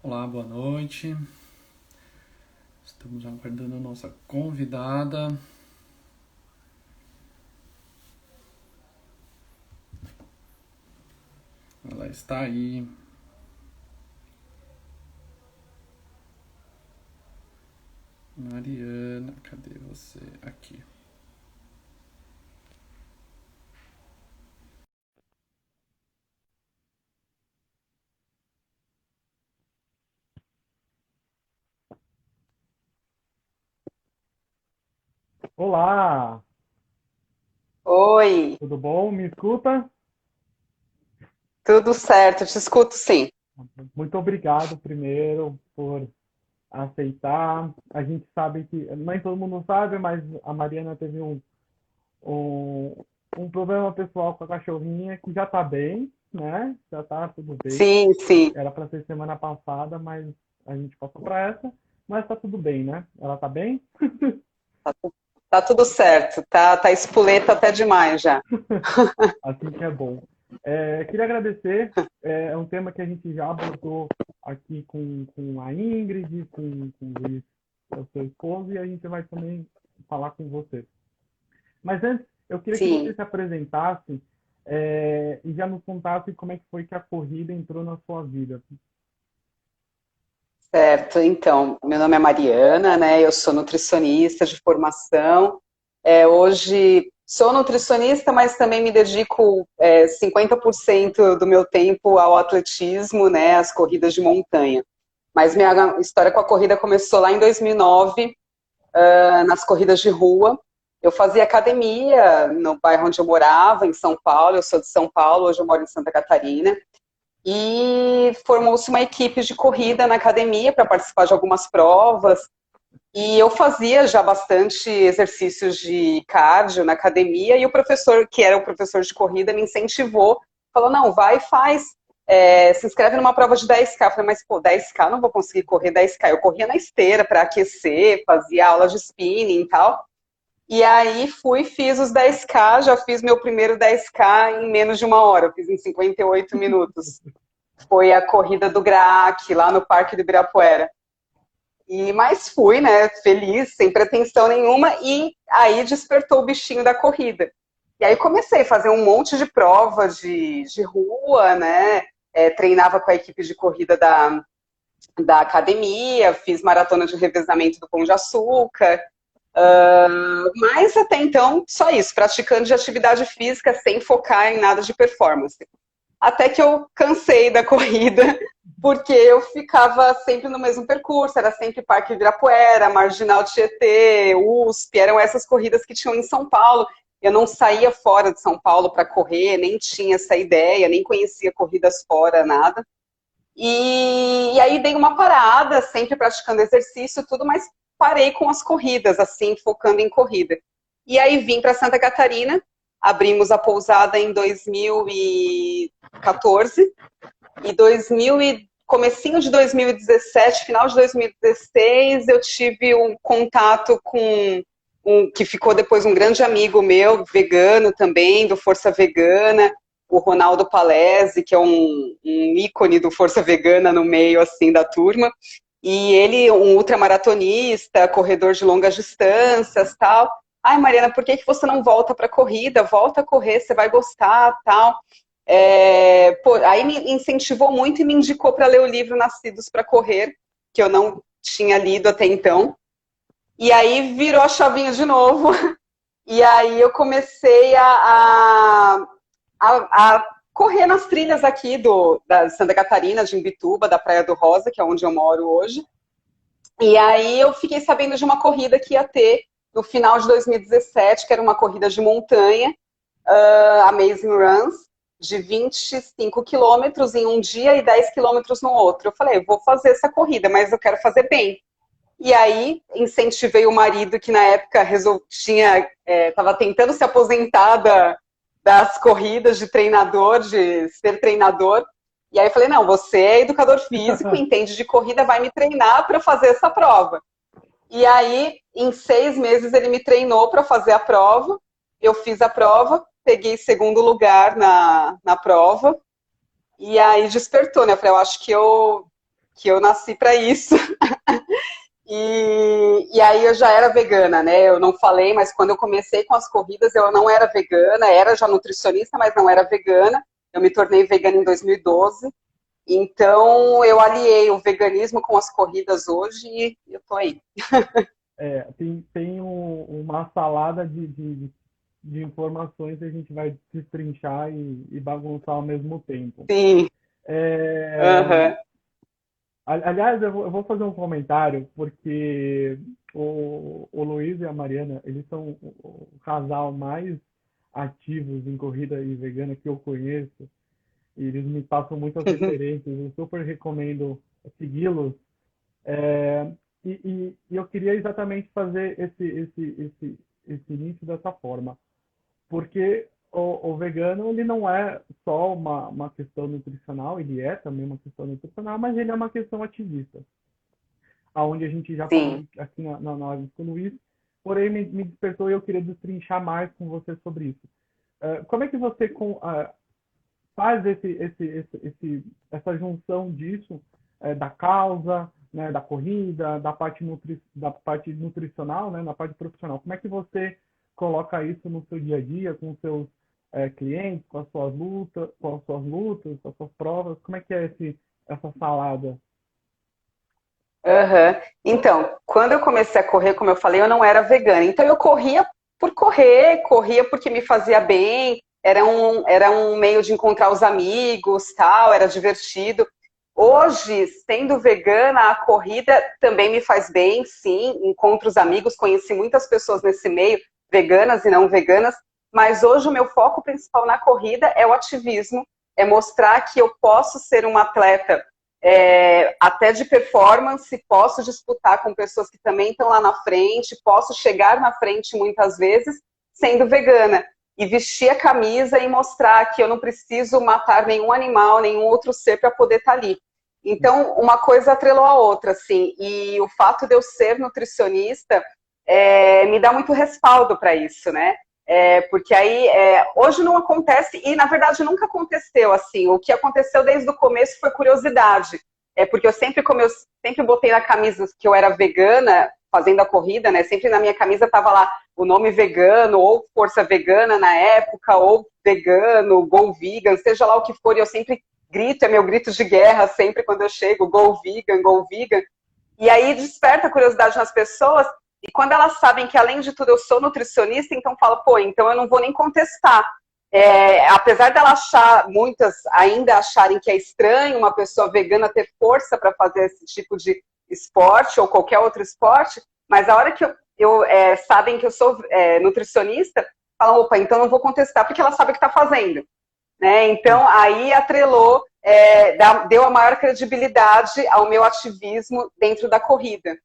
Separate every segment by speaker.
Speaker 1: Olá, boa noite. Estamos aguardando a nossa convidada. Ela está aí. Mariana, cadê você? Aqui.
Speaker 2: Olá,
Speaker 3: Oi,
Speaker 2: tudo bom? Me escuta?
Speaker 3: tudo certo, te escuto sim.
Speaker 2: Muito obrigado primeiro por aceitar. A gente sabe que, nem todo mundo sabe, mas a Mariana teve um, um problema pessoal com a cachorrinha que já tá bem, né? Já tá tudo bem.
Speaker 3: Sim, sim,
Speaker 2: Era para ser semana passada, mas a gente passou para essa. Mas tá tudo bem, né? Ela tá bem?
Speaker 3: tá tudo certo, tá espoleta até demais já.
Speaker 2: Assim que é bom. Queria agradecer. É um tema que a gente já abordou aqui com a Ingrid, com o Luiz, o seu esposo, e a gente vai também falar com você. Mas antes, eu queria que você
Speaker 3: Sim,
Speaker 2: se apresentasse e já nos contasse como é que foi que a corrida entrou na sua vida.
Speaker 3: certo. Então, meu nome é Mariana, né? Eu sou nutricionista de formação. Hoje sou nutricionista, mas também me dedico 50% do meu tempo ao atletismo, né? Às corridas de montanha. Mas minha história com a corrida começou lá em 2009, nas corridas de rua. Eu fazia academia no bairro onde eu morava, em São Paulo. Eu sou de São Paulo, hoje eu moro em Santa Catarina. E formou-se uma equipe de corrida na academia para participar de algumas provas. E eu fazia já bastante exercícios de cardio na academia. E o professor, que era o professor de corrida, me incentivou. Falou: não, vai e faz. Se inscreve numa prova de 10K. Eu falei: mas pô, 10K, não vou conseguir correr 10K. Eu corria na esteira para aquecer, fazia aula de spinning e tal. E aí fui, fiz os 10K, já fiz meu primeiro 10K em menos de uma hora, eu fiz em 58 minutos. Foi a corrida do Graak, lá no Parque do Ibirapuera. Mas fui, né, feliz, sem pretensão nenhuma, e aí despertou o bichinho da corrida. E aí comecei a fazer um monte de prova de rua, né, treinava com a equipe de corrida da academia, fiz maratona de revezamento do Pão de Açúcar, mas até então, só isso, praticando de atividade física sem focar em nada de performance. Até que eu cansei da corrida, porque eu ficava sempre no mesmo percurso, era sempre Parque Ibirapuera, Marginal Tietê, USP, eram essas corridas que tinham em São Paulo. Eu não saía fora de São Paulo para correr, nem tinha essa ideia, nem conhecia corridas fora, nada. E aí dei uma parada, sempre praticando exercício, tudo, mas parei com as corridas, assim, focando em corrida. E aí vim para Santa Catarina, abrimos a pousada em 2014 e comecinho de 2017, final de 2016, eu tive um contato com que ficou depois um grande amigo meu, vegano também, do Força Vegana, o Ronaldo Palese, que é um ícone do Força Vegana no meio assim da turma. E ele, um ultramaratonista, corredor de longas distâncias, tal. Ai, Mariana, por que você não volta para a corrida? Volta a correr, você vai gostar, tal. Aí me incentivou muito e me indicou para ler o livro Nascidos para Correr, que eu não tinha lido até então. E aí virou a chavinha de novo. E aí eu comecei a correr nas trilhas aqui da Santa Catarina, de Imbituba, da Praia do Rosa, que é onde eu moro hoje. E aí eu fiquei sabendo de uma corrida que ia ter no final de 2017, que era uma corrida de montanha, Amazing Runs, de 25 quilômetros em um dia e 10 quilômetros no outro. Eu falei, vou fazer essa corrida, mas eu quero fazer bem. E aí incentivei o marido que na época estava tentando se aposentar das corridas de treinador, de ser treinador. E aí eu falei, não, você é educador físico, entende de corrida, vai me treinar para fazer essa prova. E aí, em 6 meses, ele me treinou para fazer a prova. Eu fiz a prova, peguei segundo lugar na prova. E aí despertou, né? Eu falei, eu acho que eu que eu nasci para isso. E aí eu já era vegana, né? Eu não falei, mas quando eu comecei com as corridas, eu não era vegana, era já nutricionista, mas não era vegana. Eu me tornei vegana em 2012. Então, eu aliei o veganismo com as corridas hoje e eu tô aí.
Speaker 2: Tem uma salada de informações que a gente vai destrinchar e bagunçar ao mesmo tempo.
Speaker 3: Sim.
Speaker 2: É, aliás, eu vou fazer um comentário, porque o Luiz e a Mariana, eles são o casal mais ativos em corrida e vegana que eu conheço. E eles me passam muitas referências. Eu super recomendo segui-los. É, e eu queria exatamente fazer esse início dessa forma. Porque o vegano, ele não é só uma questão nutricional, ele é também uma questão nutricional, mas ele é uma questão ativista. Aonde a gente já falou
Speaker 3: Sim.
Speaker 2: aqui na live com o Luiz, porém me despertou e eu queria destrinchar mais com você sobre isso. Como é que você faz essa junção disso, da causa, né, da corrida, da parte nutricional, né, na parte profissional? Como é que você coloca isso no seu dia a dia, com os seus clientes, com as suas lutas, com as suas provas? Como é que é essa salada?
Speaker 3: Uhum. Então, quando eu comecei a correr, como eu falei, eu não era vegana. Então, eu corria por correr, corria porque me fazia bem, era um meio de encontrar os amigos, tal, era divertido. Hoje, sendo vegana, a corrida também me faz bem, sim, encontro os amigos, conheci muitas pessoas nesse meio, veganas e não veganas, mas hoje o meu foco principal na corrida é o ativismo, é mostrar que eu posso ser uma atleta até de performance, posso disputar com pessoas que também estão lá na frente, posso chegar na frente muitas vezes sendo vegana e vestir a camisa e mostrar que eu não preciso matar nenhum animal, nenhum outro ser para poder estar ali. Então, uma coisa atrelou a outra, assim, e o fato de eu ser nutricionista me dá muito respaldo para isso, né? Porque aí, hoje não acontece, e na verdade nunca aconteceu assim. O que aconteceu desde o começo foi curiosidade. Porque como eu sempre botei na camisa que eu era vegana, fazendo a corrida, né? Sempre na minha camisa tava lá o nome vegano, ou Força Vegana na época, ou vegano, Go Vegan, seja lá o que for, e eu sempre grito, é meu grito de guerra sempre quando eu chego, Go Vegan, Go Vegan. E aí desperta a curiosidade nas pessoas, e quando elas sabem que, além de tudo, eu sou nutricionista, então fala, pô, então eu não vou nem contestar. Apesar muitas ainda acharem que é estranho uma pessoa vegana ter força para fazer esse tipo de esporte ou qualquer outro esporte, mas a hora que sabem que eu sou nutricionista, falam, opa, então eu não vou contestar, porque ela sabe o que está fazendo. Né? Então, aí atrelou, deu a maior credibilidade ao meu ativismo dentro da corrida.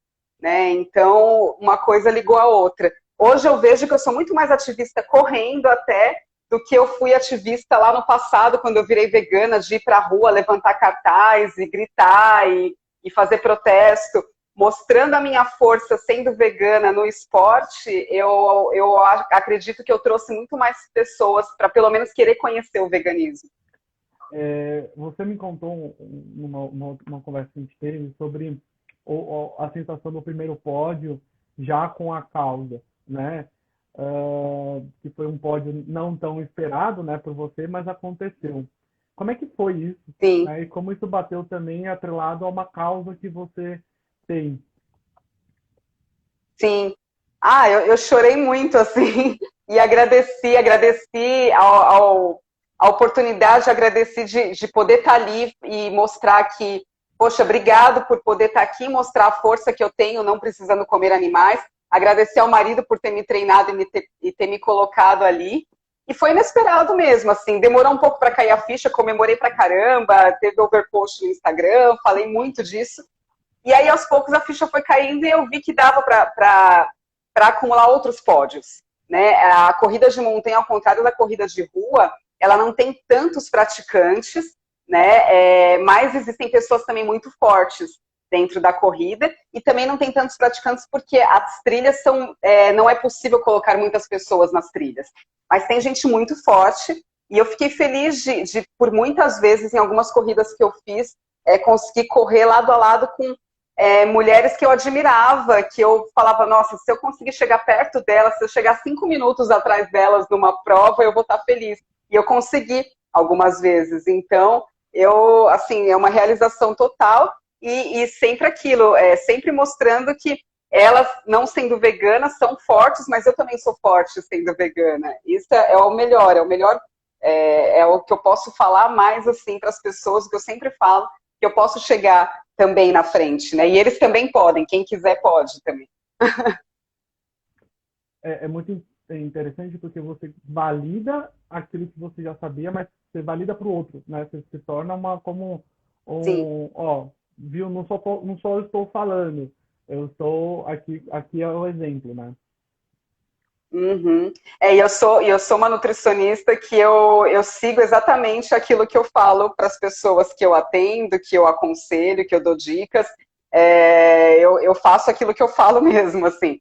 Speaker 3: Né? Então, uma coisa ligou a outra. Hoje eu vejo que eu sou muito mais ativista correndo até do que eu fui ativista lá no passado, quando eu virei vegana, de ir para a rua, levantar cartaz e gritar e fazer protesto. Mostrando a minha força sendo vegana no esporte, eu acredito que eu trouxe muito mais pessoas para pelo menos querer conhecer o veganismo.
Speaker 2: Você me contou numa conversa que a gente teve sobre a sensação do primeiro pódio já com a causa, né? Que foi um pódio não tão esperado, né, por você, mas aconteceu. Como é que foi isso?
Speaker 3: Sim.
Speaker 2: Né? E como isso bateu também atrelado a uma causa que você tem?
Speaker 3: Sim. Eu chorei muito, assim, e agradeci a oportunidade, agradeci de poder estar ali e mostrar que, poxa, obrigado por poder estar aqui e mostrar a força que eu tenho, não precisando comer animais. Agradecer ao marido por ter me treinado e ter me colocado ali. E foi inesperado mesmo, assim, demorou um pouco para cair a ficha, comemorei pra caramba, teve overpost no Instagram, falei muito disso. E aí, aos poucos, a ficha foi caindo e eu vi que dava para acumular outros pódios. Né? A corrida de montanha, ao contrário da corrida de rua, ela não tem tantos praticantes, né? Mas existem pessoas também muito fortes dentro da corrida e também não tem tantos praticantes porque as trilhas não é possível colocar muitas pessoas nas trilhas. Mas tem gente muito forte e eu fiquei feliz por muitas vezes, em algumas corridas que eu fiz, conseguir correr lado a lado com mulheres que eu admirava, que eu falava, nossa, se eu conseguir chegar perto delas, se eu chegar 5 minutos atrás delas numa prova, eu vou estar feliz. E eu consegui algumas vezes. Então, assim, é uma realização total e sempre aquilo, sempre mostrando que elas, não sendo veganas, são fortes, mas eu também sou forte sendo vegana. Isso é o melhor, é o que eu posso falar mais, assim, para as pessoas, que eu sempre falo, que eu posso chegar também na frente, né? E eles também podem, quem quiser pode também.
Speaker 2: É muito interessante porque você valida aquilo que você já sabia, mas você valida para o outro, né? Você se torna viu, não só eu estou falando, eu estou aqui é o exemplo, né?
Speaker 3: Uhum. E eu sou uma nutricionista que eu sigo exatamente aquilo que eu falo para as pessoas que eu atendo, que eu aconselho, que eu dou dicas. Eu faço aquilo que eu falo mesmo, assim.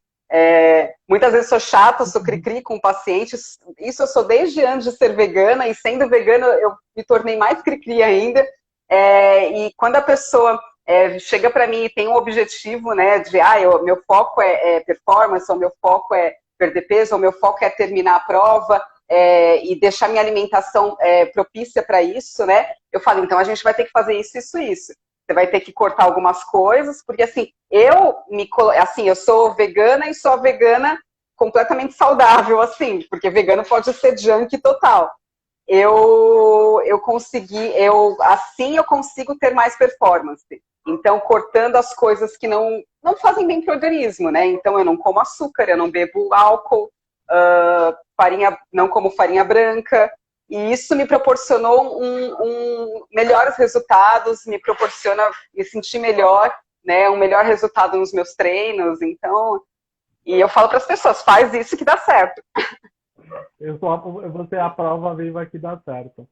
Speaker 3: Muitas vezes sou chata, sou cri-cri com pacientes. Isso eu sou desde antes de ser vegana, e sendo vegana eu me tornei mais cri-cri ainda. E quando a pessoa chega para mim e tem um objetivo, né, de meu foco é performance, ou meu foco é perder peso, ou meu foco é terminar a prova e deixar minha alimentação propícia para isso, né? Eu falo, então a gente vai ter que fazer isso, isso, isso. Você vai ter que cortar algumas coisas, porque assim, eu sou vegana e sou vegana completamente saudável, assim, porque vegano pode ser junk total. Assim eu consigo ter mais performance. Então, cortando as coisas que não fazem bem para o organismo, né? Então, eu não como açúcar, eu não bebo álcool, não como farinha branca. E isso me proporcionou melhores resultados, me proporciona me sentir melhor, né? Um melhor resultado nos meus treinos. Então, e eu falo para as pessoas, faz isso que dá certo.
Speaker 2: Você é a prova viva que dá certo.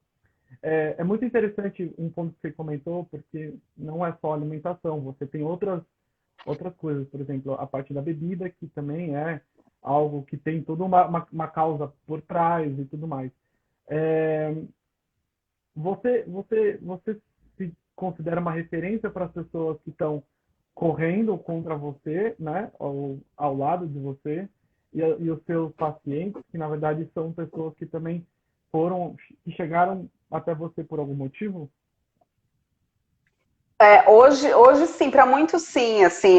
Speaker 2: É muito interessante um ponto que você comentou, porque não é só alimentação, você tem outras coisas, por exemplo, a parte da bebida, que também é algo que tem toda uma causa por trás e tudo mais. Você se considera uma referência para as pessoas que estão correndo contra você, né, ao lado de você, e os seus pacientes, que na verdade são pessoas que também que chegaram até você por algum motivo?
Speaker 3: Hoje sim, para muitos sim, assim,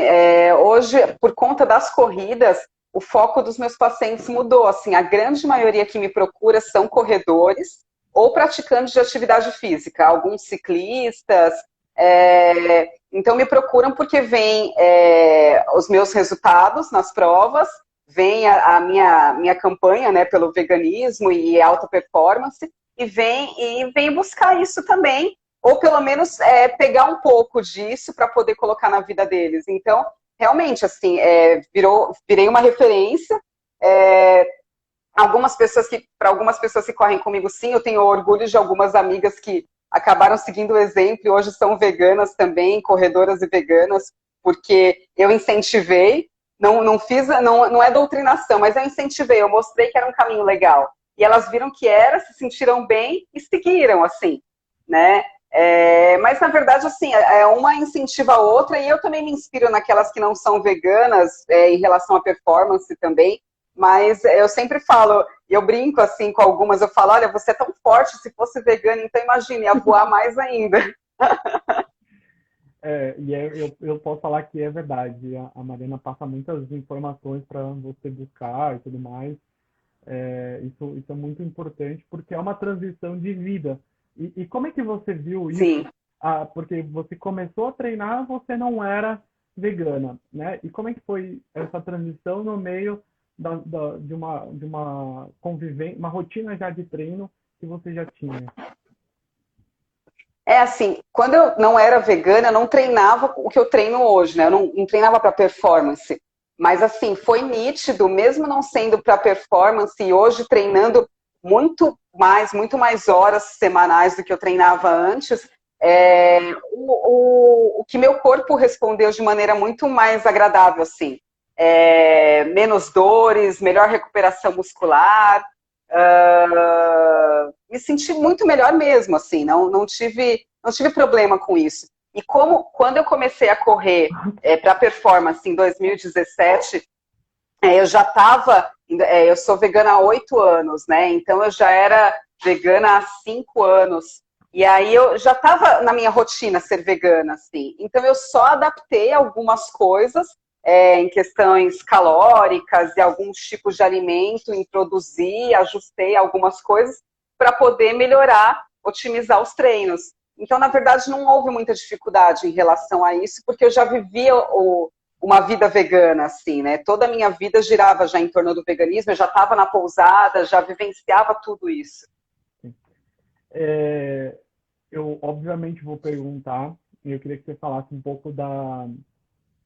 Speaker 3: hoje, por conta das corridas, o foco dos meus pacientes mudou, assim, a grande maioria que me procura são corredores ou praticantes de atividade física, alguns ciclistas, então me procuram porque vem os meus resultados nas provas, vem a minha campanha, né, pelo veganismo e alta performance, e vem buscar isso também, ou pelo menos pegar um pouco disso para poder colocar na vida deles. Então, realmente, assim, virei uma referência. Para algumas pessoas que correm comigo, sim, eu tenho orgulho de algumas amigas que acabaram seguindo o exemplo e hoje são veganas também, corredoras e veganas, porque eu incentivei, não é doutrinação, mas eu incentivei, eu mostrei que era um caminho legal. E elas viram que era, se sentiram bem e seguiram, assim, né? Mas, na verdade, assim, uma incentiva a outra, e eu também me inspiro naquelas que não são veganas, em relação à performance também, mas eu sempre falo, eu brinco assim com algumas, eu falo, olha, você é tão forte, se fosse vegana, então imagine, ia voar mais ainda.
Speaker 2: Eu posso falar que é verdade, a Mariana passa muitas informações para você buscar e tudo mais, isso é muito importante, porque é uma transição de vida. E como é que você viu isso?
Speaker 3: Sim.
Speaker 2: Porque você começou a treinar, você não era vegana, né? E como é que foi essa transição no meio de uma convivência, uma rotina já de treino que você já tinha?
Speaker 3: Assim, quando eu não era vegana, eu não treinava o que eu treino hoje, né? Eu não treinava para performance. Mas, assim, foi nítido, mesmo não sendo para performance, e hoje treinando muito mais horas semanais do que eu treinava antes, o que meu corpo respondeu de maneira muito mais agradável, assim. Menos dores, melhor recuperação muscular, me senti muito melhor mesmo, assim, não tive problema com isso. E quando eu comecei a correr para performance em 2017, eu já estava, eu sou vegana há 8 anos, né? Então eu já era vegana há 5 anos. E aí eu já estava na minha rotina ser vegana, assim. Então eu só adaptei algumas coisas em questões calóricas e alguns tipos de alimento, introduzi, ajustei algumas coisas para poder melhorar, otimizar os treinos. Então, na verdade, não houve muita dificuldade em relação a isso, porque eu já vivia uma vida vegana, assim, né? Toda a minha vida girava já em torno do veganismo, eu já estava na pousada, já vivenciava tudo isso.
Speaker 2: Eu, obviamente, vou perguntar, e eu queria que você falasse um pouco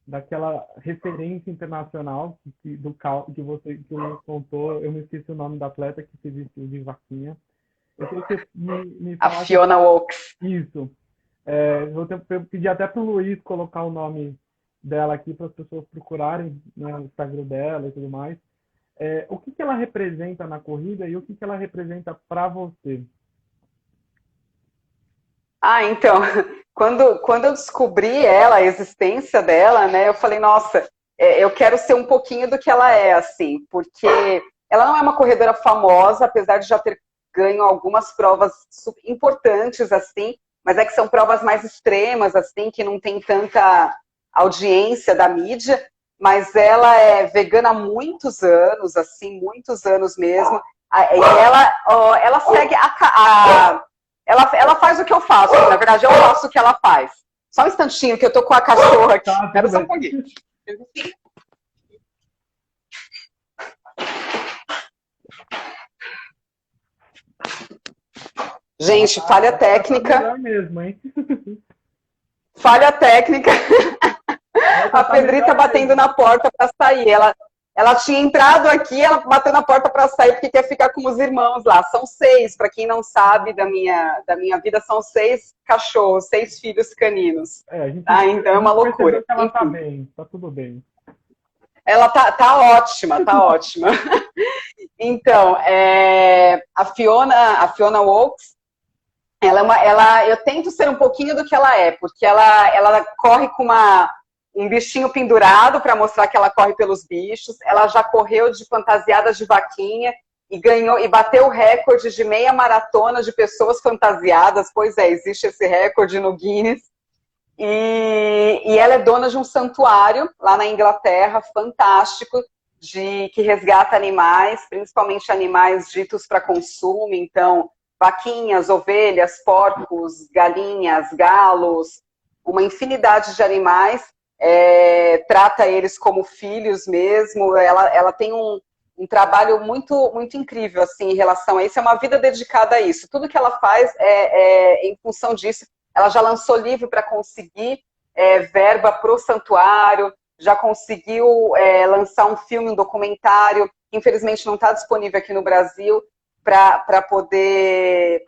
Speaker 2: daquela referência internacional que você contou. Eu me esqueci o nome da atleta que se vestiu de vaquinha. Eu queria que você me
Speaker 3: A
Speaker 2: falasse
Speaker 3: Fiona Oakes.
Speaker 2: isso. Vou pedir até para o Luiz colocar o nome dela aqui para as pessoas procurarem, né, o Instagram dela e tudo mais. O que ela representa na corrida e o que ela representa para você?
Speaker 3: Então, quando eu descobri ela, a existência dela, né, eu falei, nossa, eu quero ser um pouquinho do que ela é, assim, porque ela não é uma corredora famosa, apesar de já ter ganho algumas provas importantes, assim, mas é que são provas mais extremas, assim, que não tem tanta audiência da mídia, mas ela é vegana há muitos anos, assim, muitos anos mesmo, e ela segue ela faz o que eu faço, na verdade eu faço o que ela faz. Só um instantinho que eu tô com a cachorra aqui. Espera só um pouquinho. Gente, falha técnica.
Speaker 2: Melhor mesmo, hein?
Speaker 3: Falha técnica. A Pedrita batendo na porta para sair. Ela tinha entrado aqui, ela bateu na porta para sair porque quer ficar com os irmãos lá. São 6, para quem não sabe da minha vida, são 6 cachorros, 6 filhos caninos. Então é uma loucura.
Speaker 2: Que ela tá bem, tá tudo bem.
Speaker 3: Ela tá ótima, tá ótima. Então, a Fiona Oakes, eu tento ser um pouquinho do que ela é, porque ela corre com um bichinho pendurado para mostrar que ela corre pelos bichos. Ela já correu de fantasiada de vaquinha e ganhou e bateu o recorde de meia maratona de pessoas fantasiadas. Pois é, existe esse recorde no Guinness. E ela é dona de um santuário lá na Inglaterra, fantástico, que resgata animais, principalmente animais ditos para consumo. Então, vaquinhas, ovelhas, porcos, galinhas, galos, uma infinidade de animais. Trata eles como filhos mesmo. Ela tem um trabalho muito, muito incrível assim, em relação a isso. É uma vida dedicada a isso. Tudo que ela faz é em função disso. Ela já lançou livro para conseguir verba para o santuário, já conseguiu lançar um filme, um documentário, que infelizmente não está disponível aqui no Brasil, para poder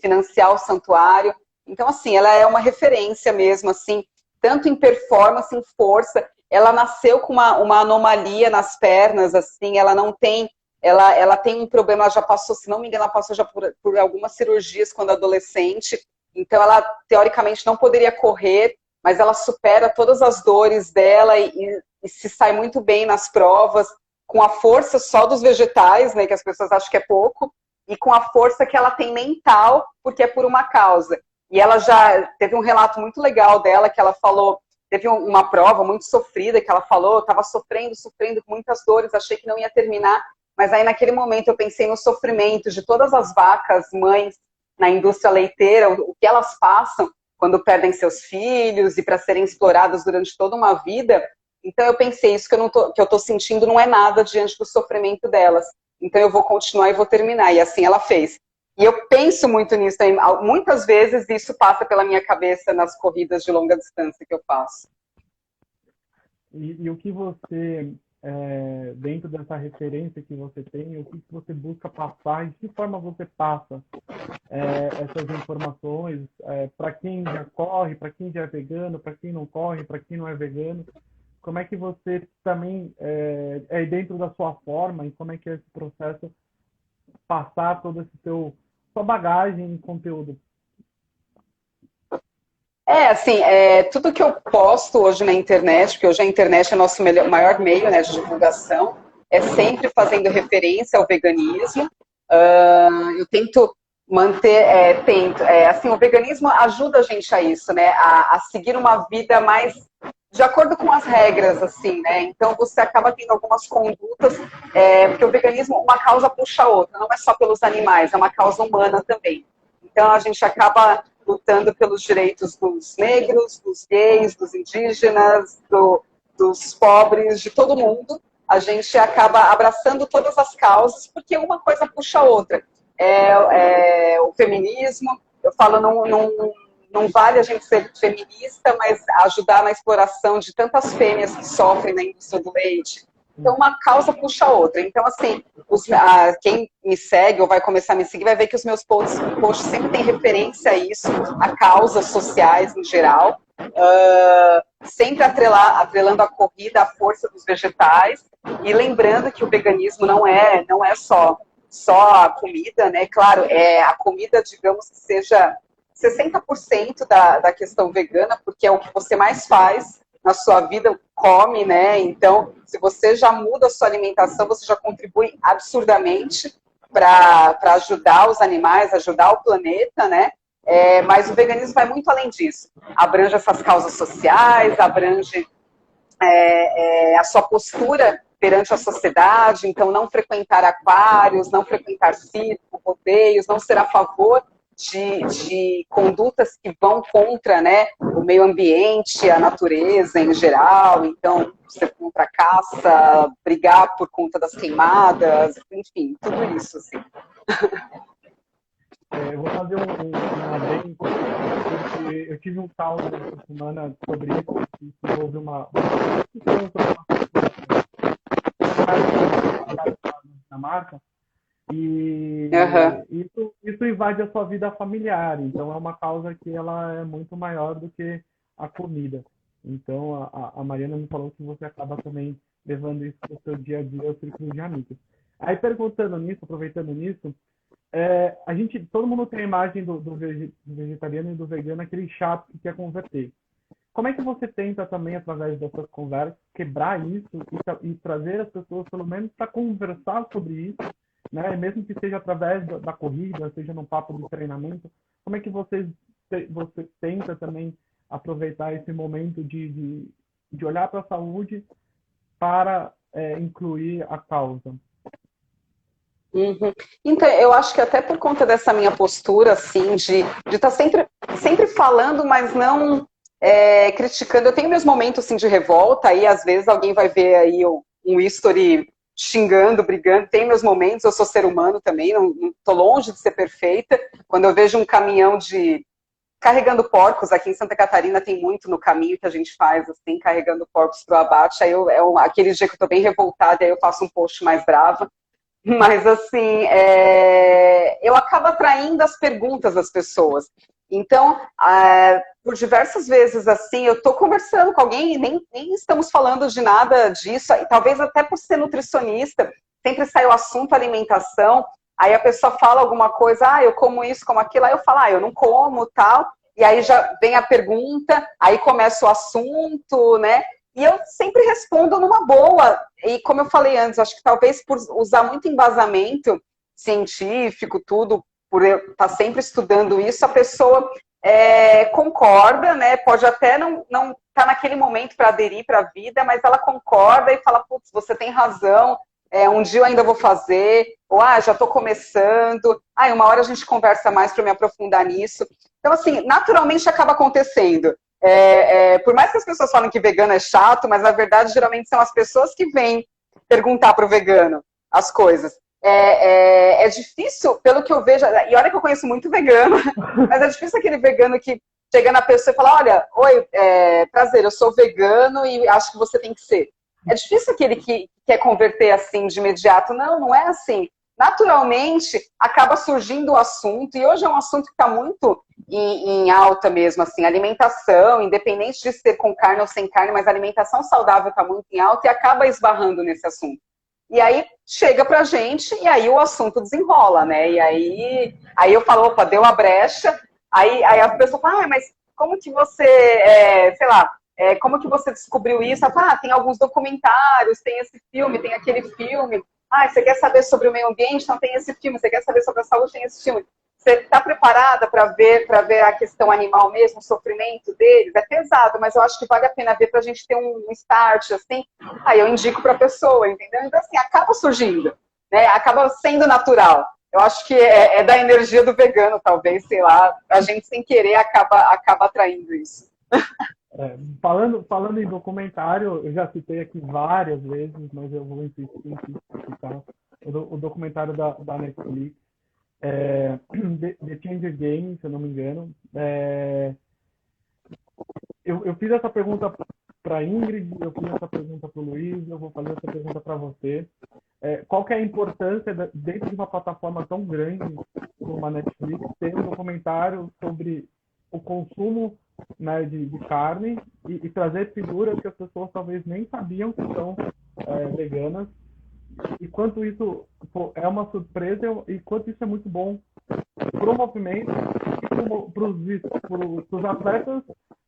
Speaker 3: financiar o santuário. Então, assim, ela é uma referência mesmo, assim, tanto em performance, em força. Ela nasceu com uma anomalia nas pernas, assim, ela não tem... Ela tem um problema, ela já passou, se não me engano, ela passou já por algumas cirurgias quando adolescente. Então, ela, teoricamente, não poderia correr, mas ela supera todas as dores dela e se sai muito bem nas provas, com a força só dos vegetais, né, que as pessoas acham que é pouco, e com a força que ela tem mental, porque é por uma causa. E ela já teve um relato muito legal dela, que ela falou, teve uma prova muito sofrida, que ela falou, estava sofrendo com muitas dores, achei que não ia terminar, mas aí naquele momento eu pensei no sofrimento de todas as vacas, mães, na indústria leiteira, o que elas passam quando perdem seus filhos e para serem exploradas durante toda uma vida. Então eu pensei, isso que eu tô sentindo não é nada diante do sofrimento delas. Então eu vou continuar e vou terminar. E assim ela fez. E eu penso muito nisso também. Muitas vezes isso passa pela minha cabeça nas corridas de longa distância que eu faço.
Speaker 2: E o que você, dentro dessa referência que você tem, o que você busca passar, de que forma você passa essas informações para quem já corre, para quem já é vegano, para quem não corre, para quem não é vegano? Como é que você também dentro da sua forma e como é que é esse processo passar toda essa sua bagagem e conteúdo?
Speaker 3: Assim, tudo que eu posto hoje na internet, porque hoje a internet é nosso maior meio, né, de divulgação, é sempre fazendo referência ao veganismo. Eu tento manter, assim, o veganismo ajuda a gente a isso, né, a seguir uma vida mais de acordo com as regras, assim, né, então você acaba tendo algumas condutas, porque o veganismo, uma causa puxa a outra, não é só pelos animais, é uma causa humana também. Então a gente acaba lutando pelos direitos dos negros, dos gays, dos indígenas, dos pobres, de todo mundo. A gente acaba abraçando todas as causas, porque uma coisa puxa a outra. O feminismo, eu falo, não vale a gente ser feminista, mas ajudar na exploração de tantas fêmeas que sofrem na indústria do leite. Então, uma causa puxa a outra. Então, assim, quem me segue ou vai começar a me seguir vai ver que os meus posts sempre têm referência a isso, a causas sociais em geral, sempre atrelando a corrida à força dos vegetais e lembrando que o veganismo não é só a comida, né? Claro, a comida, digamos que seja 60% da questão vegana, porque é o que você mais faz na sua vida, come, né? Então, se você já muda a sua alimentação, você já contribui absurdamente para ajudar os animais, ajudar o planeta, né? Mas o veganismo vai muito além disso. Abrange essas causas sociais, abrange a sua postura perante a sociedade, então não frequentar aquários, não frequentar circo, rodeios, não ser a favor de condutas que vão contra, né, o meio ambiente, a natureza em geral, então ser contra a caça, brigar por conta das queimadas, enfim, tudo isso, assim.
Speaker 2: Eu vou fazer um adendo, porque eu tive um caos essa semana sobre isso, que houve uma discussão sobre na marca, e isso invade a sua vida familiar, então é uma causa que ela é muito maior do que a comida. Então a Mariana me falou que você acaba também levando isso para o seu dia a dia, o círculo de amigos. Aí perguntando nisso, aproveitando nisso, todo mundo tem a imagem do vegetariano e do vegano, aquele chato que quer converter. Como é que você tenta também, através dessas conversas, quebrar isso e trazer as pessoas, pelo menos, para conversar sobre isso, né? Mesmo que seja através da corrida, seja no papo de treinamento, como é que você tenta também aproveitar esse momento de olhar para a saúde para incluir a causa?
Speaker 3: Uhum. Então, eu acho que até por conta dessa minha postura, assim, de estar sempre falando, mas não criticando. Eu tenho meus momentos, assim, de revolta, aí às vezes alguém vai ver aí um history xingando, brigando, tem meus momentos, eu sou ser humano também, não tô longe de ser perfeita. Quando eu vejo um caminhão carregando porcos, aqui em Santa Catarina tem muito no caminho que a gente faz, assim, carregando porcos para o abate, aí aquele dia que eu tô bem revoltada, aí eu faço um post mais brava. Mas, assim, eu acabo atraindo as perguntas das pessoas. Então, por diversas vezes, assim, eu estou conversando com alguém e nem estamos falando de nada disso, e talvez até por ser nutricionista, sempre sai o assunto alimentação, aí a pessoa fala alguma coisa, eu como isso, como aquilo, aí eu falo, eu não como, tal, e aí já vem a pergunta, aí começa o assunto, né? E eu sempre respondo numa boa. E como eu falei antes, acho que talvez por usar muito embasamento científico, tudo, por eu estar sempre estudando isso, a pessoa concorda, né? Pode até não estar naquele momento para aderir para a vida, mas ela concorda e fala, putz, você tem razão, um dia eu ainda vou fazer, ou já estou começando, uma hora a gente conversa mais para me aprofundar nisso. Então, assim, naturalmente acaba acontecendo. Por mais que as pessoas falem que vegano é chato, mas na verdade geralmente são as pessoas que vêm perguntar para o vegano as coisas. É difícil, pelo que eu vejo, e olha que eu conheço muito vegano, mas é difícil aquele vegano que chega na pessoa e fala, olha, oi, prazer, eu sou vegano e acho que você tem que ser. É difícil aquele que quer converter assim de imediato. Não é assim. Naturalmente, acaba surgindo o assunto, e hoje é um assunto que está muito em alta mesmo, assim, alimentação, independente de ser com carne ou sem carne, mas a alimentação saudável está muito em alta e acaba esbarrando nesse assunto. E aí chega pra gente e aí o assunto desenrola, né? E aí eu falo, opa, deu a brecha, aí a pessoa fala, mas como que você, sei lá, como que você descobriu isso? Ela fala, tem alguns documentários, tem esse filme, tem aquele filme. Você quer saber sobre o meio ambiente? Então tem esse filme. Você quer saber sobre a saúde? Tem esse filme. Você está preparada para ver a questão animal mesmo, o sofrimento deles? É pesado, mas eu acho que vale a pena ver para a gente ter um start, assim. Aí eu indico para a pessoa, entendeu? Então, assim, acaba surgindo, né? Acaba sendo natural. Eu acho que é da energia do vegano, talvez, sei lá. A gente, sem querer, acaba atraindo isso.
Speaker 2: Falando em documentário, eu já citei aqui várias vezes, mas eu vou insistir em citar o documentário da Netflix, The Changer Game, se eu não me engano. Eu fiz essa pergunta para a Ingrid, eu fiz essa pergunta para o Luiz, eu vou fazer essa pergunta para você. Qual que é a importância, dentro de uma plataforma tão grande como a Netflix, ter um documentário sobre o consumo, né, de carne e trazer figuras que as pessoas talvez nem sabiam que são veganas, e quanto isso é uma surpresa e quanto isso é muito bom para o movimento e para os atletas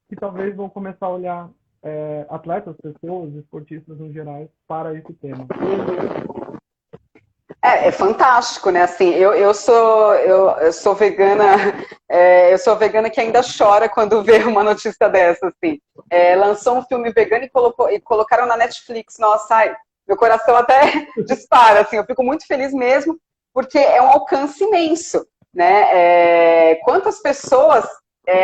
Speaker 2: que talvez vão começar a olhar atletas, pessoas, esportistas no geral, para esse tema.
Speaker 3: É fantástico, né? Assim, eu sou vegana, eu sou vegana que ainda chora quando vê uma notícia dessa, assim. Lançou um filme vegano e colocaram na Netflix. Nossa, ai, meu coração até dispara, assim. Eu fico muito feliz mesmo, porque é um alcance imenso, né? Quantas pessoas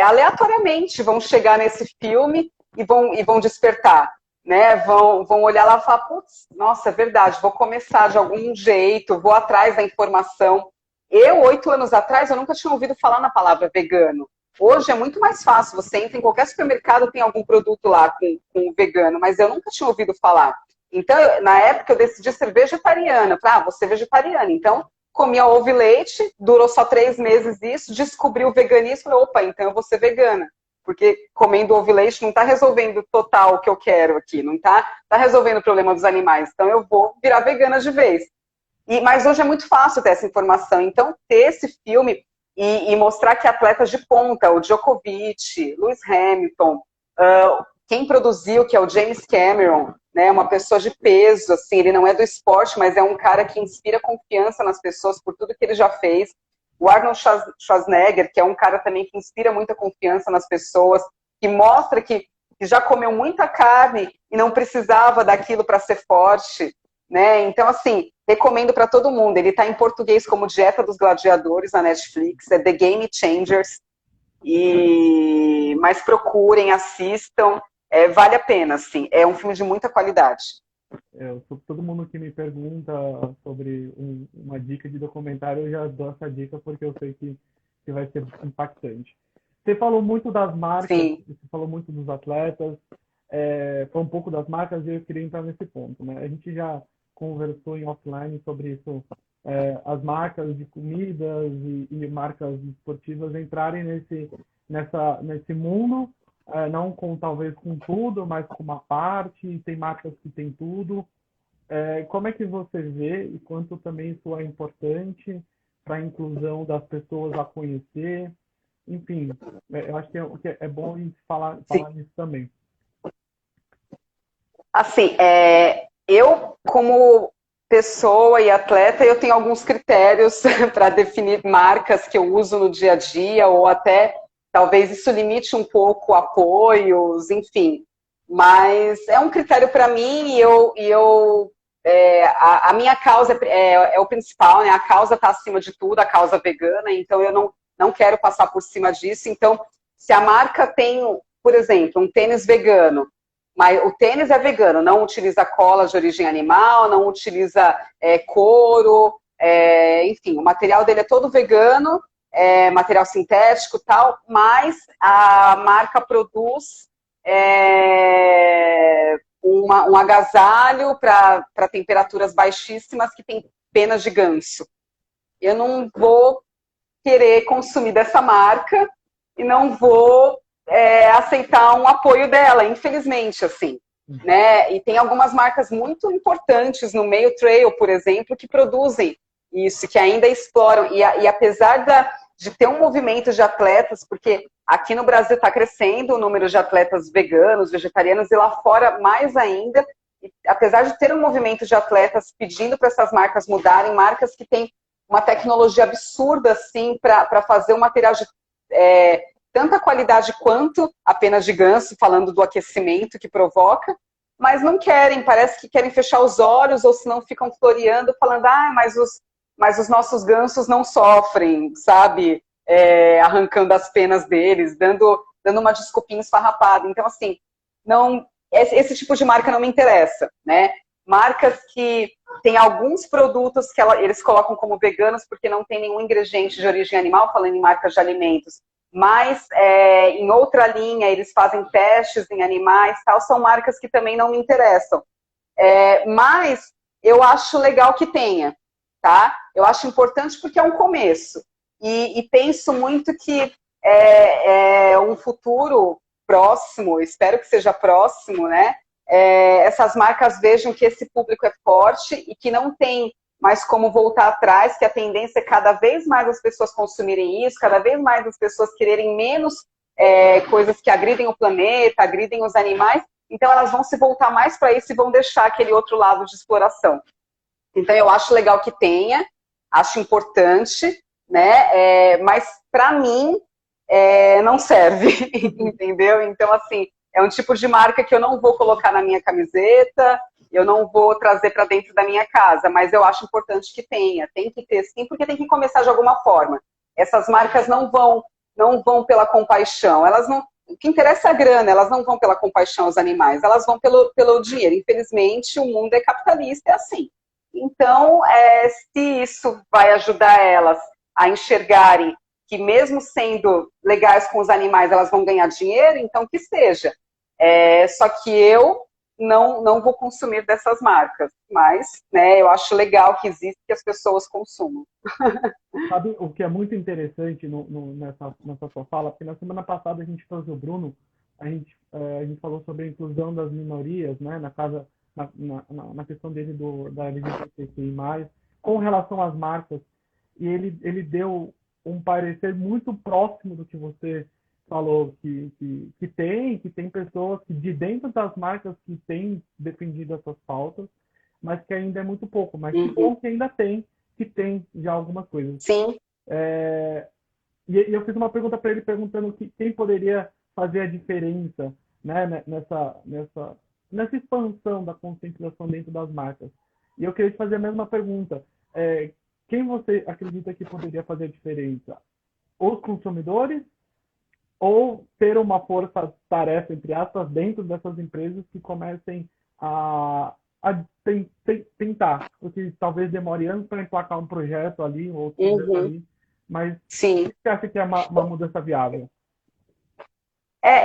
Speaker 3: aleatoriamente vão chegar nesse filme e vão despertar, né? Vão olhar lá e falar, putz, nossa, é verdade, vou começar de algum jeito, vou atrás da informação. 8 anos atrás, eu nunca tinha ouvido falar na palavra vegano. Hoje é muito mais fácil, você entra em qualquer supermercado, tem algum produto lá com vegano, mas eu nunca tinha ouvido falar. Então, na época, eu decidi ser vegetariana. Falei, vou ser vegetariana. Então, comia ovo e leite, durou só 3 meses isso, descobri o veganismo, falei, opa, então eu vou ser vegana. Porque comendo ovo e leite não está resolvendo total o que eu quero aqui, não está resolvendo o problema dos animais. Então eu vou virar vegana de vez. Mas hoje é muito fácil ter essa informação. Então, ter esse filme e mostrar que atletas de ponta, o Djokovic, Lewis Hamilton, quem produziu, que é o James Cameron, né, uma pessoa de peso, assim, ele não é do esporte, mas é um cara que inspira confiança nas pessoas por tudo que ele já fez. O Arnold Schwarzenegger, que é um cara também que inspira muita confiança nas pessoas, que mostra que já comeu muita carne e não precisava daquilo para ser forte, né? Então, assim, recomendo para todo mundo. Ele está em português como Dieta dos Gladiadores na Netflix, é The Game Changers. Mas procurem, assistam, vale a pena, assim. É um filme de muita qualidade.
Speaker 2: Todo mundo que me pergunta sobre uma dica de documentário, eu já dou essa dica porque eu sei que vai ser impactante. Você falou muito das marcas,
Speaker 3: Sim.
Speaker 2: Você falou muito dos atletas, foi um pouco das marcas e eu queria entrar nesse ponto, né? A gente já conversou em offline sobre isso, as marcas de comidas e marcas esportivas entrarem nesse mundo, não talvez com tudo, mas com uma parte, tem marcas que tem tudo. Como é que você vê e quanto também isso é importante para a inclusão das pessoas a conhecer? Enfim, eu acho que é bom a gente falar nisso também.
Speaker 3: Assim, eu, como pessoa e atleta, eu tenho alguns critérios para definir marcas que eu uso no dia a dia, ou até talvez isso limite um pouco apoios, enfim. Mas é um critério para mim e a minha causa é o principal, né? A causa está acima de tudo, a causa vegana, então eu não quero passar por cima disso. Então, se a marca tem, por exemplo, um tênis vegano, mas o tênis é vegano, não utiliza cola de origem animal, não utiliza couro, enfim, o material dele é todo vegano, material sintético e tal, mas a marca produz um agasalho para temperaturas baixíssimas que tem penas de ganso. Eu não vou querer consumir dessa marca e não vou aceitar um apoio dela, infelizmente, assim, né? E tem algumas marcas muito importantes no meio trail, por exemplo, que produzem isso, que ainda exploram. E apesar de ter um movimento de atletas, porque aqui no Brasil está crescendo o número de atletas veganos, vegetarianos, e lá fora mais ainda. E, apesar de ter um movimento de atletas pedindo para essas marcas mudarem, marcas que têm uma tecnologia absurda assim, para fazer um material de tanta qualidade quanto apenas de ganso, falando do aquecimento que provoca, mas não querem, parece que querem fechar os olhos, ou senão ficam floreando, falando, mas os nossos gansos não sofrem, sabe? Arrancando as penas deles, dando uma desculpinha esfarrapada. Então, assim, esse tipo de marca não me interessa, né? Marcas que tem alguns produtos que eles colocam como veganos porque não tem nenhum ingrediente de origem animal, falando em marcas de alimentos, mas em outra linha eles fazem testes em animais, tal, são marcas que também não me interessam. Mas eu acho legal que tenha, tá? Eu acho importante porque é um começo. E penso muito que um futuro próximo, espero que seja próximo, né? Essas marcas vejam que esse público é forte e que não tem mais como voltar atrás, que a tendência é cada vez mais as pessoas consumirem isso, cada vez mais as pessoas quererem menos coisas que agridem o planeta, agridem os animais, então elas vão se voltar mais para isso e vão deixar aquele outro lado de exploração. Então eu acho legal que tenha, acho importante, né? Mas para mim não serve, entendeu? Então assim, é um tipo de marca que eu não vou colocar na minha camiseta, eu não vou trazer para dentro da minha casa, mas eu acho importante que tenha, tem que ter sim, porque tem que começar de alguma forma. Essas marcas não vão pela compaixão, elas não, o que interessa é a grana, elas não vão pela compaixão aos animais, elas vão pelo dinheiro. Infelizmente, o mundo é capitalista, é assim. Então, se isso vai ajudar elas a enxergarem que mesmo sendo legais com os animais, elas vão ganhar dinheiro, então que seja. Só que eu não vou consumir dessas marcas, mas né, eu acho legal que existe que as pessoas consumam.
Speaker 2: Sabe o que é muito interessante nessa sua fala? Porque na semana passada a gente trouxe o Bruno, a gente falou sobre a inclusão das minorias, né, na questão dele da LGBTQI+, com relação às marcas, e ele deu um parecer muito próximo do que você falou, que tem pessoas que de dentro das marcas que têm defendido essas pautas, mas que ainda é muito pouco, mas que bom que ainda que tem já algumas coisas.
Speaker 3: Sim.
Speaker 2: E eu fiz uma pergunta para ele perguntando quem poderia fazer a diferença, né, nessa expansão da conscientização dentro das marcas. E eu queria te fazer a mesma pergunta. Quem você acredita que poderia fazer a diferença? Os consumidores ou ter uma força-tarefa, entre aspas, dentro dessas empresas que comecem a tentar, porque talvez demore anos para emplacar um projeto ali, ou outro projeto ali, mas
Speaker 3: sim.
Speaker 2: O que você acha que é uma mudança viável?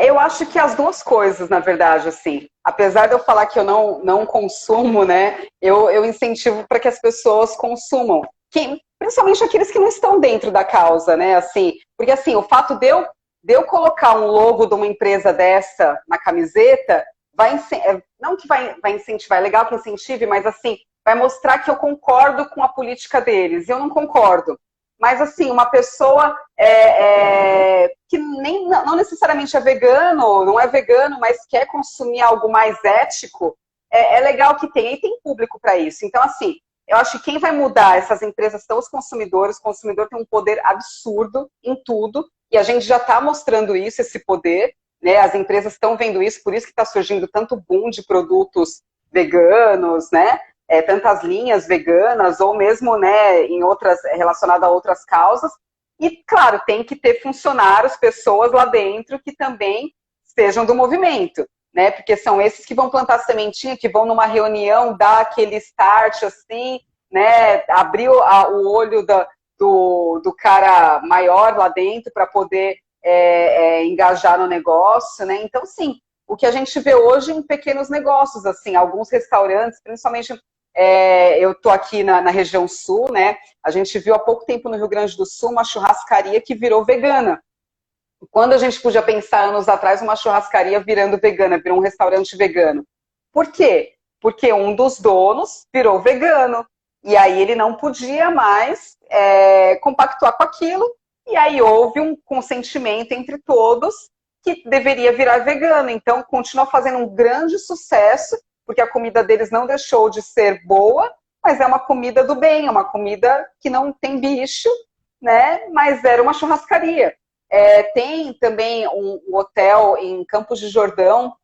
Speaker 3: Eu acho que as duas coisas, na verdade, assim. Apesar de eu falar que eu não consumo, né, eu incentivo para que as pessoas consumam. Principalmente aqueles que não estão dentro da causa, né, assim. Porque, assim, o fato de eu colocar um logo de uma empresa dessa na camiseta, não que vai incentivar, é legal que incentive, mas, assim, vai mostrar que eu concordo com a política deles. Eu não concordo. Mas, assim, uma pessoa que não necessariamente é vegano, não é vegano, mas quer consumir algo mais ético, é legal que tenha, e tem público para isso. Então, assim, eu acho que quem vai mudar essas empresas são os consumidores. O consumidor tem um poder absurdo em tudo, e a gente já está mostrando isso, esse poder, né? As empresas estão vendo isso, por isso que está surgindo tanto boom de produtos veganos, né? Tantas linhas veganas, ou mesmo, né, em outras, relacionadas a outras causas. E, claro, tem que ter funcionários, pessoas lá dentro que também sejam do movimento, né? Porque são esses que vão plantar sementinha, que vão numa reunião dar aquele start, assim, né? Abrir o olho do cara maior lá dentro para poder engajar no negócio, né? Então, sim, o que a gente vê hoje em pequenos negócios, assim, alguns restaurantes, principalmente... eu estou aqui na região sul, né? A gente viu há pouco tempo no Rio Grande do Sul uma churrascaria que virou vegana. Quando a gente podia pensar anos atrás uma churrascaria virando vegana, virou um restaurante vegano. Por quê? Porque um dos donos virou vegano. E aí ele não podia mais compactuar com aquilo e aí houve um consentimento entre todos que deveria virar vegano. Então, continua fazendo um grande sucesso, porque a comida deles não deixou de ser boa, mas é uma comida do bem, é uma comida que não tem bicho, né? Mas era uma churrascaria. Tem também um hotel em Campos de Jordão,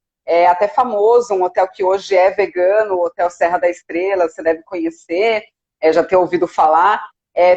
Speaker 3: até famoso, um hotel que hoje é vegano, o Hotel Serra da Estrela, você deve conhecer, já ter ouvido falar.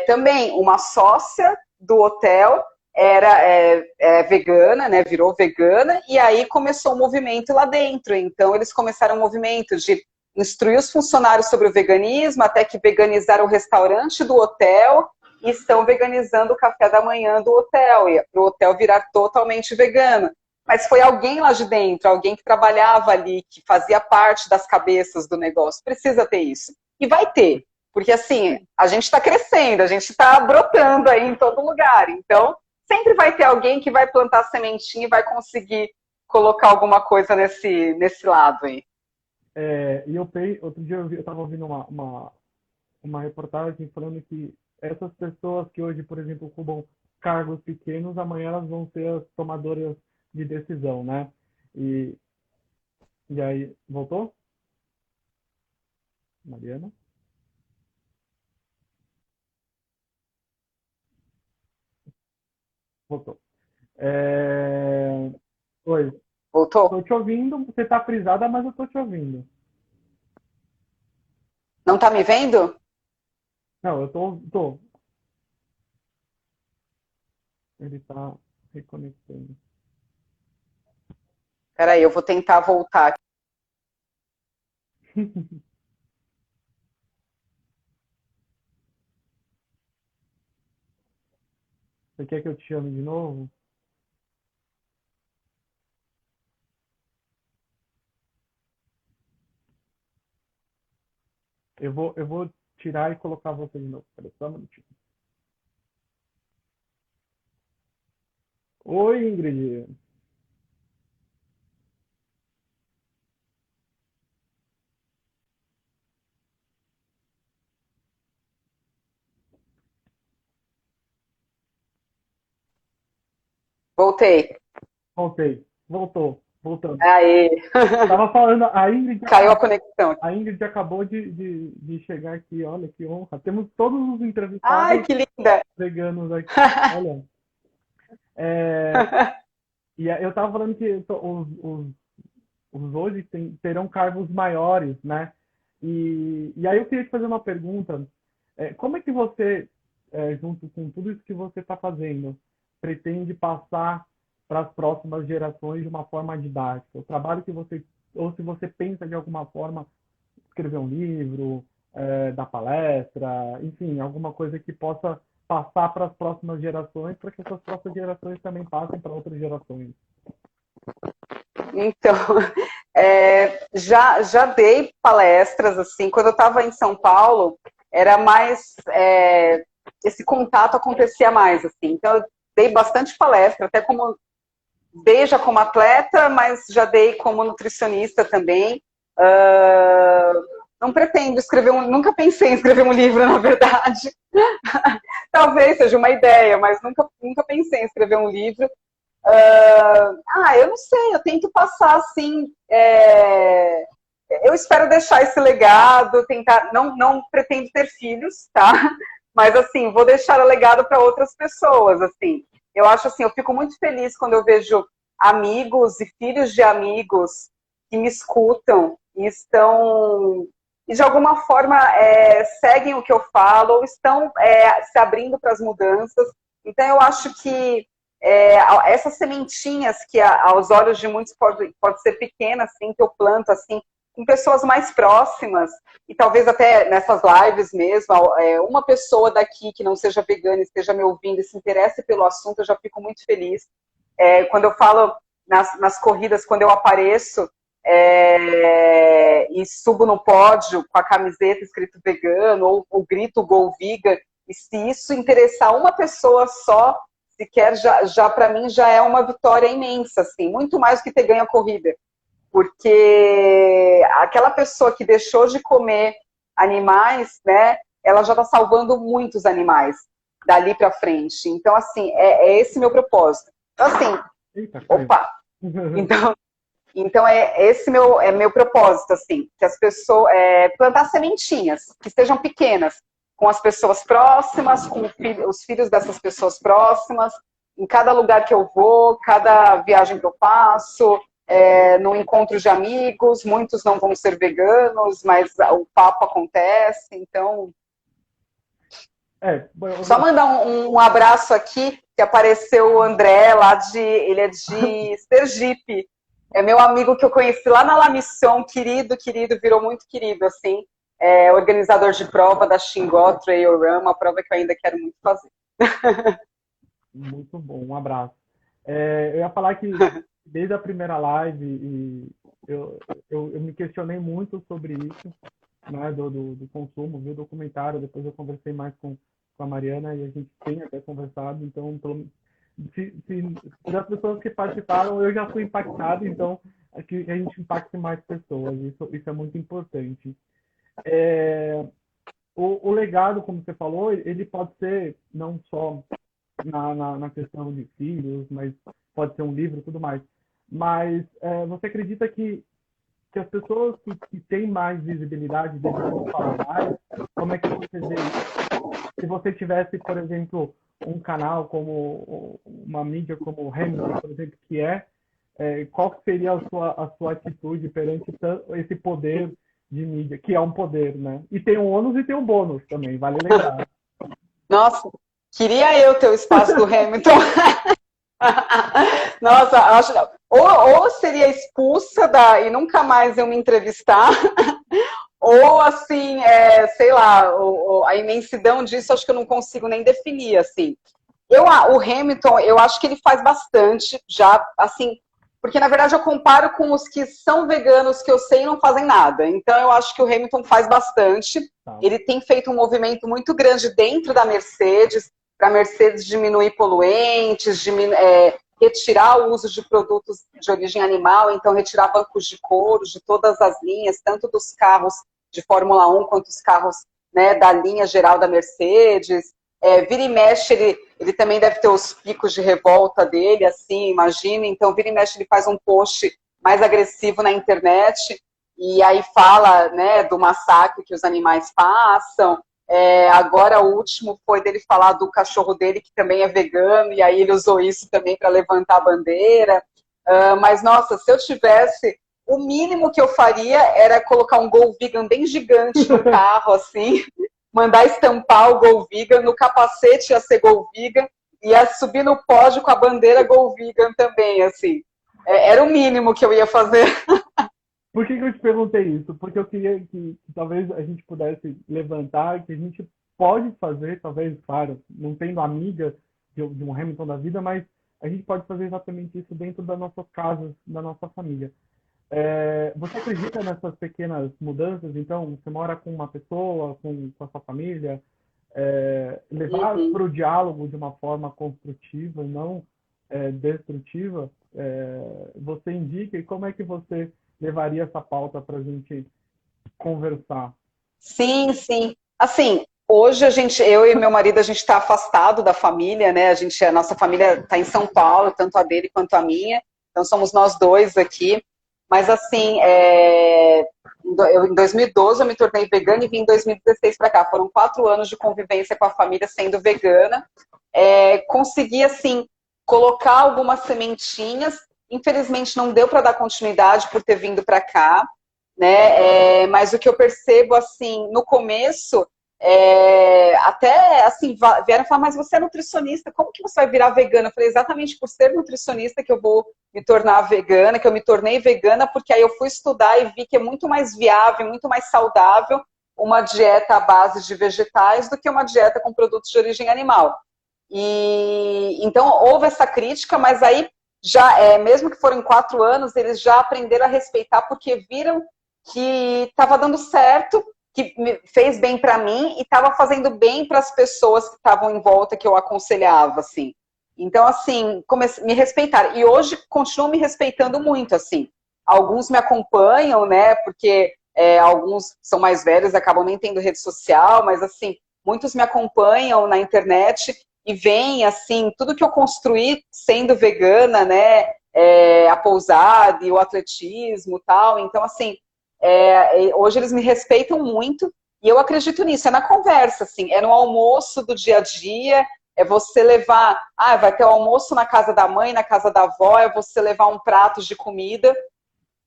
Speaker 3: Também uma sócia do hotel era vegana, né, virou vegana, e aí começou um movimento lá dentro. Então eles começaram um movimento de instruir os funcionários sobre o veganismo, até que veganizaram o restaurante do hotel e estão veganizando o café da manhã do hotel, e para o hotel virar totalmente vegano. Mas foi alguém lá de dentro, alguém que trabalhava ali, que fazia parte das cabeças do negócio. Precisa ter isso. E vai ter. Porque, assim, a gente está crescendo, a gente está brotando aí em todo lugar. Então, sempre vai ter alguém que vai plantar sementinha e vai conseguir colocar alguma coisa nesse lado aí.
Speaker 2: Outro dia eu estava ouvindo uma reportagem falando que essas pessoas que hoje, por exemplo, ocupam cargos pequenos, amanhã elas vão ser as tomadoras de decisão, né? E aí, voltou? Mariana? Voltou. Oi,
Speaker 3: Voltou?
Speaker 2: tô te ouvindo, você tá frisada, mas eu tô te ouvindo.
Speaker 3: Não tá me vendo?
Speaker 2: Não, eu tô. Ele tá reconectando.
Speaker 3: Peraí, eu vou tentar voltar.
Speaker 2: Você quer que eu te chame de novo? Eu vou tirar e colocar você de novo. Peraí, só um minutinho. Oi, Ingrid.
Speaker 3: Voltei.
Speaker 2: Voltando.
Speaker 3: Aí,
Speaker 2: Tava falando,
Speaker 3: caiu a conexão.
Speaker 2: A Ingrid acabou de chegar aqui, olha que honra. Temos todos os
Speaker 3: Ai,
Speaker 2: entrevistados
Speaker 3: que linda!
Speaker 2: veganos aqui. Olha. E eu tava falando que os hoje terão cargos maiores, né? E aí eu queria te fazer uma pergunta. Como é que você, junto com tudo isso que você está fazendo, pretende passar para as próximas gerações de uma forma didática? O trabalho que você, ou se você pensa de alguma forma escrever um livro, dar palestra, enfim, alguma coisa que possa passar para as próximas gerações, para que essas próximas gerações também passem para outras gerações.
Speaker 3: Então, já dei palestras, assim, quando eu estava em São Paulo, era mais, esse contato acontecia mais, assim, então eu dei bastante palestra, até dei já como atleta, mas já dei como nutricionista também. Não pretendo escrever nunca pensei em escrever um livro, na verdade. Talvez seja uma ideia, mas nunca pensei em escrever um livro. Eu não sei, eu tento passar assim. Eu espero deixar esse legado, tentar. Não pretendo ter filhos, tá? Mas assim, vou deixar o legado para outras pessoas, assim. Eu acho assim, eu fico muito feliz quando eu vejo amigos e filhos de amigos que me escutam e estão e de alguma forma seguem o que eu falo ou estão se abrindo para as mudanças. Então eu acho que essas sementinhas que aos olhos de muitos pode ser pequena, assim, que eu planto assim, com pessoas mais próximas, e talvez até nessas lives mesmo, uma pessoa daqui que não seja vegana, esteja me ouvindo e se interesse pelo assunto, eu já fico muito feliz. Quando eu falo nas corridas, quando eu apareço e subo no pódio com a camiseta escrito vegano, ou grito Go Vegan, e se isso interessar uma pessoa só, sequer já para mim já é uma vitória imensa, assim, muito mais do que ter ganho a corrida. Porque aquela pessoa que deixou de comer animais, né, ela já está salvando muitos animais. dali para frente. Então, assim, é esse meu propósito. Então, assim,
Speaker 2: Eita,
Speaker 3: opa! Então esse meu propósito, assim, que as pessoas, plantar sementinhas, que sejam pequenas, com as pessoas próximas, com os filhos dessas pessoas próximas, em cada lugar que eu vou, cada viagem que eu faço, no encontro de amigos, muitos não vão ser veganos, mas o papo acontece, então... Só mandar um abraço aqui, que apareceu o André, ele é de Sergipe. É meu amigo que eu conheci lá na La Mission, querido, virou muito querido, assim. Organizador de prova da Xingó Trail Run, uma prova que eu ainda quero muito fazer.
Speaker 2: Muito bom, um abraço. Eu ia falar que desde a primeira live eu me questionei muito sobre isso, né, do consumo, vi o documentário, depois eu conversei mais com a Mariana e a gente tem até conversado, então das pessoas que participaram eu já fui impactado, então que a gente impacte mais pessoas, isso é muito importante. O legado, como você falou, ele pode ser não só na questão de filhos, mas pode ser um livro e tudo mais. Mas você acredita que as pessoas que têm mais visibilidade deveriam falar mais? Como é que você vê isso? Se você tivesse, por exemplo, um canal como uma mídia como o Hamilton, por exemplo, qual seria a sua atitude perante esse poder de mídia, que é um poder, né? E tem um ônus e tem um bônus também, vale lembrar.
Speaker 3: Nossa, queria eu ter o espaço do Hamilton. Nossa, acho ou seria expulsa e nunca mais eu me entrevistar, ou assim, sei lá, a imensidão disso acho que eu não consigo nem definir, assim. O Hamilton, eu acho que ele faz bastante, já, assim, porque na verdade eu comparo com os que são veganos que eu sei e não fazem nada. Então eu acho que o Hamilton faz bastante. Tá. Ele tem feito um movimento muito grande dentro da Mercedes, para a Mercedes diminuir poluentes, retirar o uso de produtos de origem animal, então retirar bancos de couro de todas as linhas, tanto dos carros de Fórmula 1 quanto os carros, né, da linha geral da Mercedes. Vira e mexe, ele também deve ter os picos de revolta dele, assim, imagina. Então, vira e mexe, ele faz um post mais agressivo na internet e aí fala, né, do massacre que os animais passam. Agora o último foi dele falar do cachorro dele, que também é vegano, e aí ele usou isso também para levantar a bandeira. Mas, nossa, se eu tivesse, o mínimo que eu faria era colocar um Go Vegan bem gigante no carro, assim, mandar estampar o Go Vegan, no capacete ia ser Go Vegan, ia subir no pódio com a bandeira Go Vegan também, assim. Era o mínimo que eu ia fazer.
Speaker 2: Por que eu te perguntei isso? Porque eu queria que talvez a gente pudesse levantar, que a gente pode fazer, talvez, claro, não tendo amiga de um Hamilton da vida, mas a gente pode fazer exatamente isso dentro das nossas casas, da nossa família. Você acredita nessas pequenas mudanças? Então, você mora com uma pessoa, com a sua família, levar para o diálogo de uma forma construtiva e não destrutiva, você indica, e como é que você levaria essa pauta para a gente conversar?
Speaker 3: Sim, sim. Assim, hoje eu e meu marido, a gente está afastado da família, né? A nossa família está em São Paulo, tanto a dele quanto a minha. Então somos nós dois aqui. Mas assim, em 2012 eu me tornei vegana e vim em 2016 para cá. Foram 4 anos de convivência com a família sendo vegana. Consegui, assim, colocar algumas sementinhas. Infelizmente não deu para dar continuidade por ter vindo para cá, né? Mas o que eu percebo, assim, no começo, até assim, vieram falar, mas você é nutricionista, como que você vai virar vegana? Eu falei, exatamente por ser nutricionista que eu vou me tornar vegana, que eu me tornei vegana, porque aí eu fui estudar e vi que é muito mais viável, muito mais saudável uma dieta à base de vegetais do que uma dieta com produtos de origem animal. E então houve essa crítica, mas aí já, mesmo que foram 4 anos, eles já aprenderam a respeitar porque viram que estava dando certo, que fez bem para mim e estava fazendo bem para as pessoas que estavam em volta, que eu aconselhava, assim. Então, assim, me respeitaram. E hoje continuam me respeitando muito, assim. Alguns me acompanham, né, porque alguns são mais velhos, acabam nem tendo rede social, mas, assim, muitos me acompanham na internet e veem, assim, tudo que eu construí sendo vegana, né? A pousada e o atletismo e tal. Então, assim, hoje eles me respeitam muito e eu acredito nisso. É na conversa, assim, é no almoço do dia a dia, é você levar... vai ter o almoço na casa da mãe, na casa da avó, é você levar um prato de comida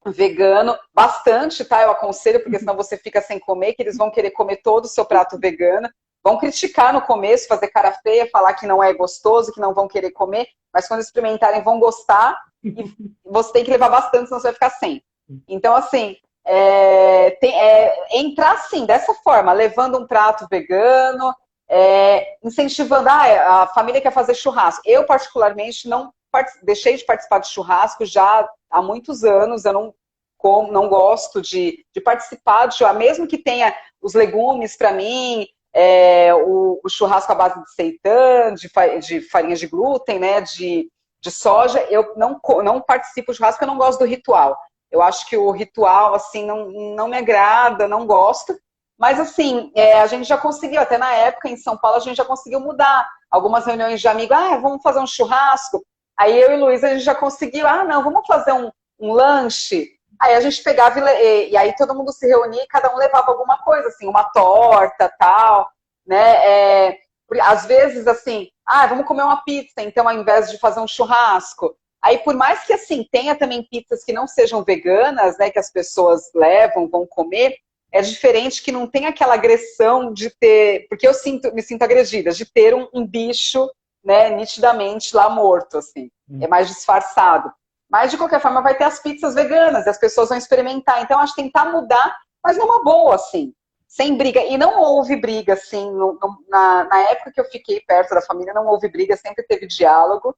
Speaker 3: vegano, bastante, tá? Eu aconselho, porque senão você fica sem comer, que eles vão querer comer todo o seu prato vegano, vão criticar no começo, fazer cara feia, falar que não é gostoso, que não vão querer comer, mas quando experimentarem vão gostar, e você tem que levar bastante, senão você vai ficar sem. Então, assim, entrar assim, dessa forma, levando um prato vegano, incentivando, a família quer fazer churrasco. Eu, particularmente, deixei de participar de churrasco já há muitos anos, eu não gosto de participar de churrasco, mesmo que tenha os legumes para mim, o churrasco à base de seitã, de farinha de glúten, né, de soja, eu não participo de churrasco, eu não gosto do ritual. Eu acho que o ritual, assim, não me agrada, não gosto. Mas, assim, a gente já conseguiu, até na época, em São Paulo, a gente já conseguiu mudar. Algumas reuniões de amigos, vamos fazer um churrasco. Aí eu e Luísa, a gente já conseguiu, não, vamos fazer um lanche. Aí a gente pegava e aí todo mundo se reunia e cada um levava alguma coisa, assim, uma torta, tal, né? Às vezes, assim, vamos comer uma pizza, então, ao invés de fazer um churrasco. Aí, por mais que, assim, tenha também pizzas que não sejam veganas, né, que as pessoas vão comer, é diferente que não tem aquela agressão de ter... Porque eu me sinto agredida, de ter um bicho, né, nitidamente lá morto, assim. É mais disfarçado. Mas, de qualquer forma, vai ter as pizzas veganas, e as pessoas vão experimentar. Então, acho que tentar mudar, mas numa boa, assim, sem briga. E não houve briga, assim, na época que eu fiquei perto da família, não houve briga, sempre teve diálogo.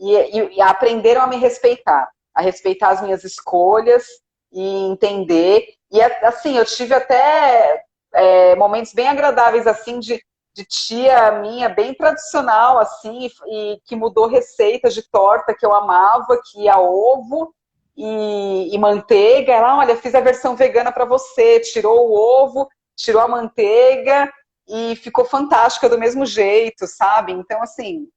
Speaker 3: E aprenderam a me respeitar, a respeitar as minhas escolhas e entender. E, assim, eu tive até momentos bem agradáveis, assim, de tia minha, bem tradicional, assim, e que mudou receitas de torta que eu amava, que ia ovo e manteiga. Ela, olha, fiz a versão vegana para você, tirou o ovo, tirou a manteiga e ficou fantástica do mesmo jeito, sabe? Então, assim,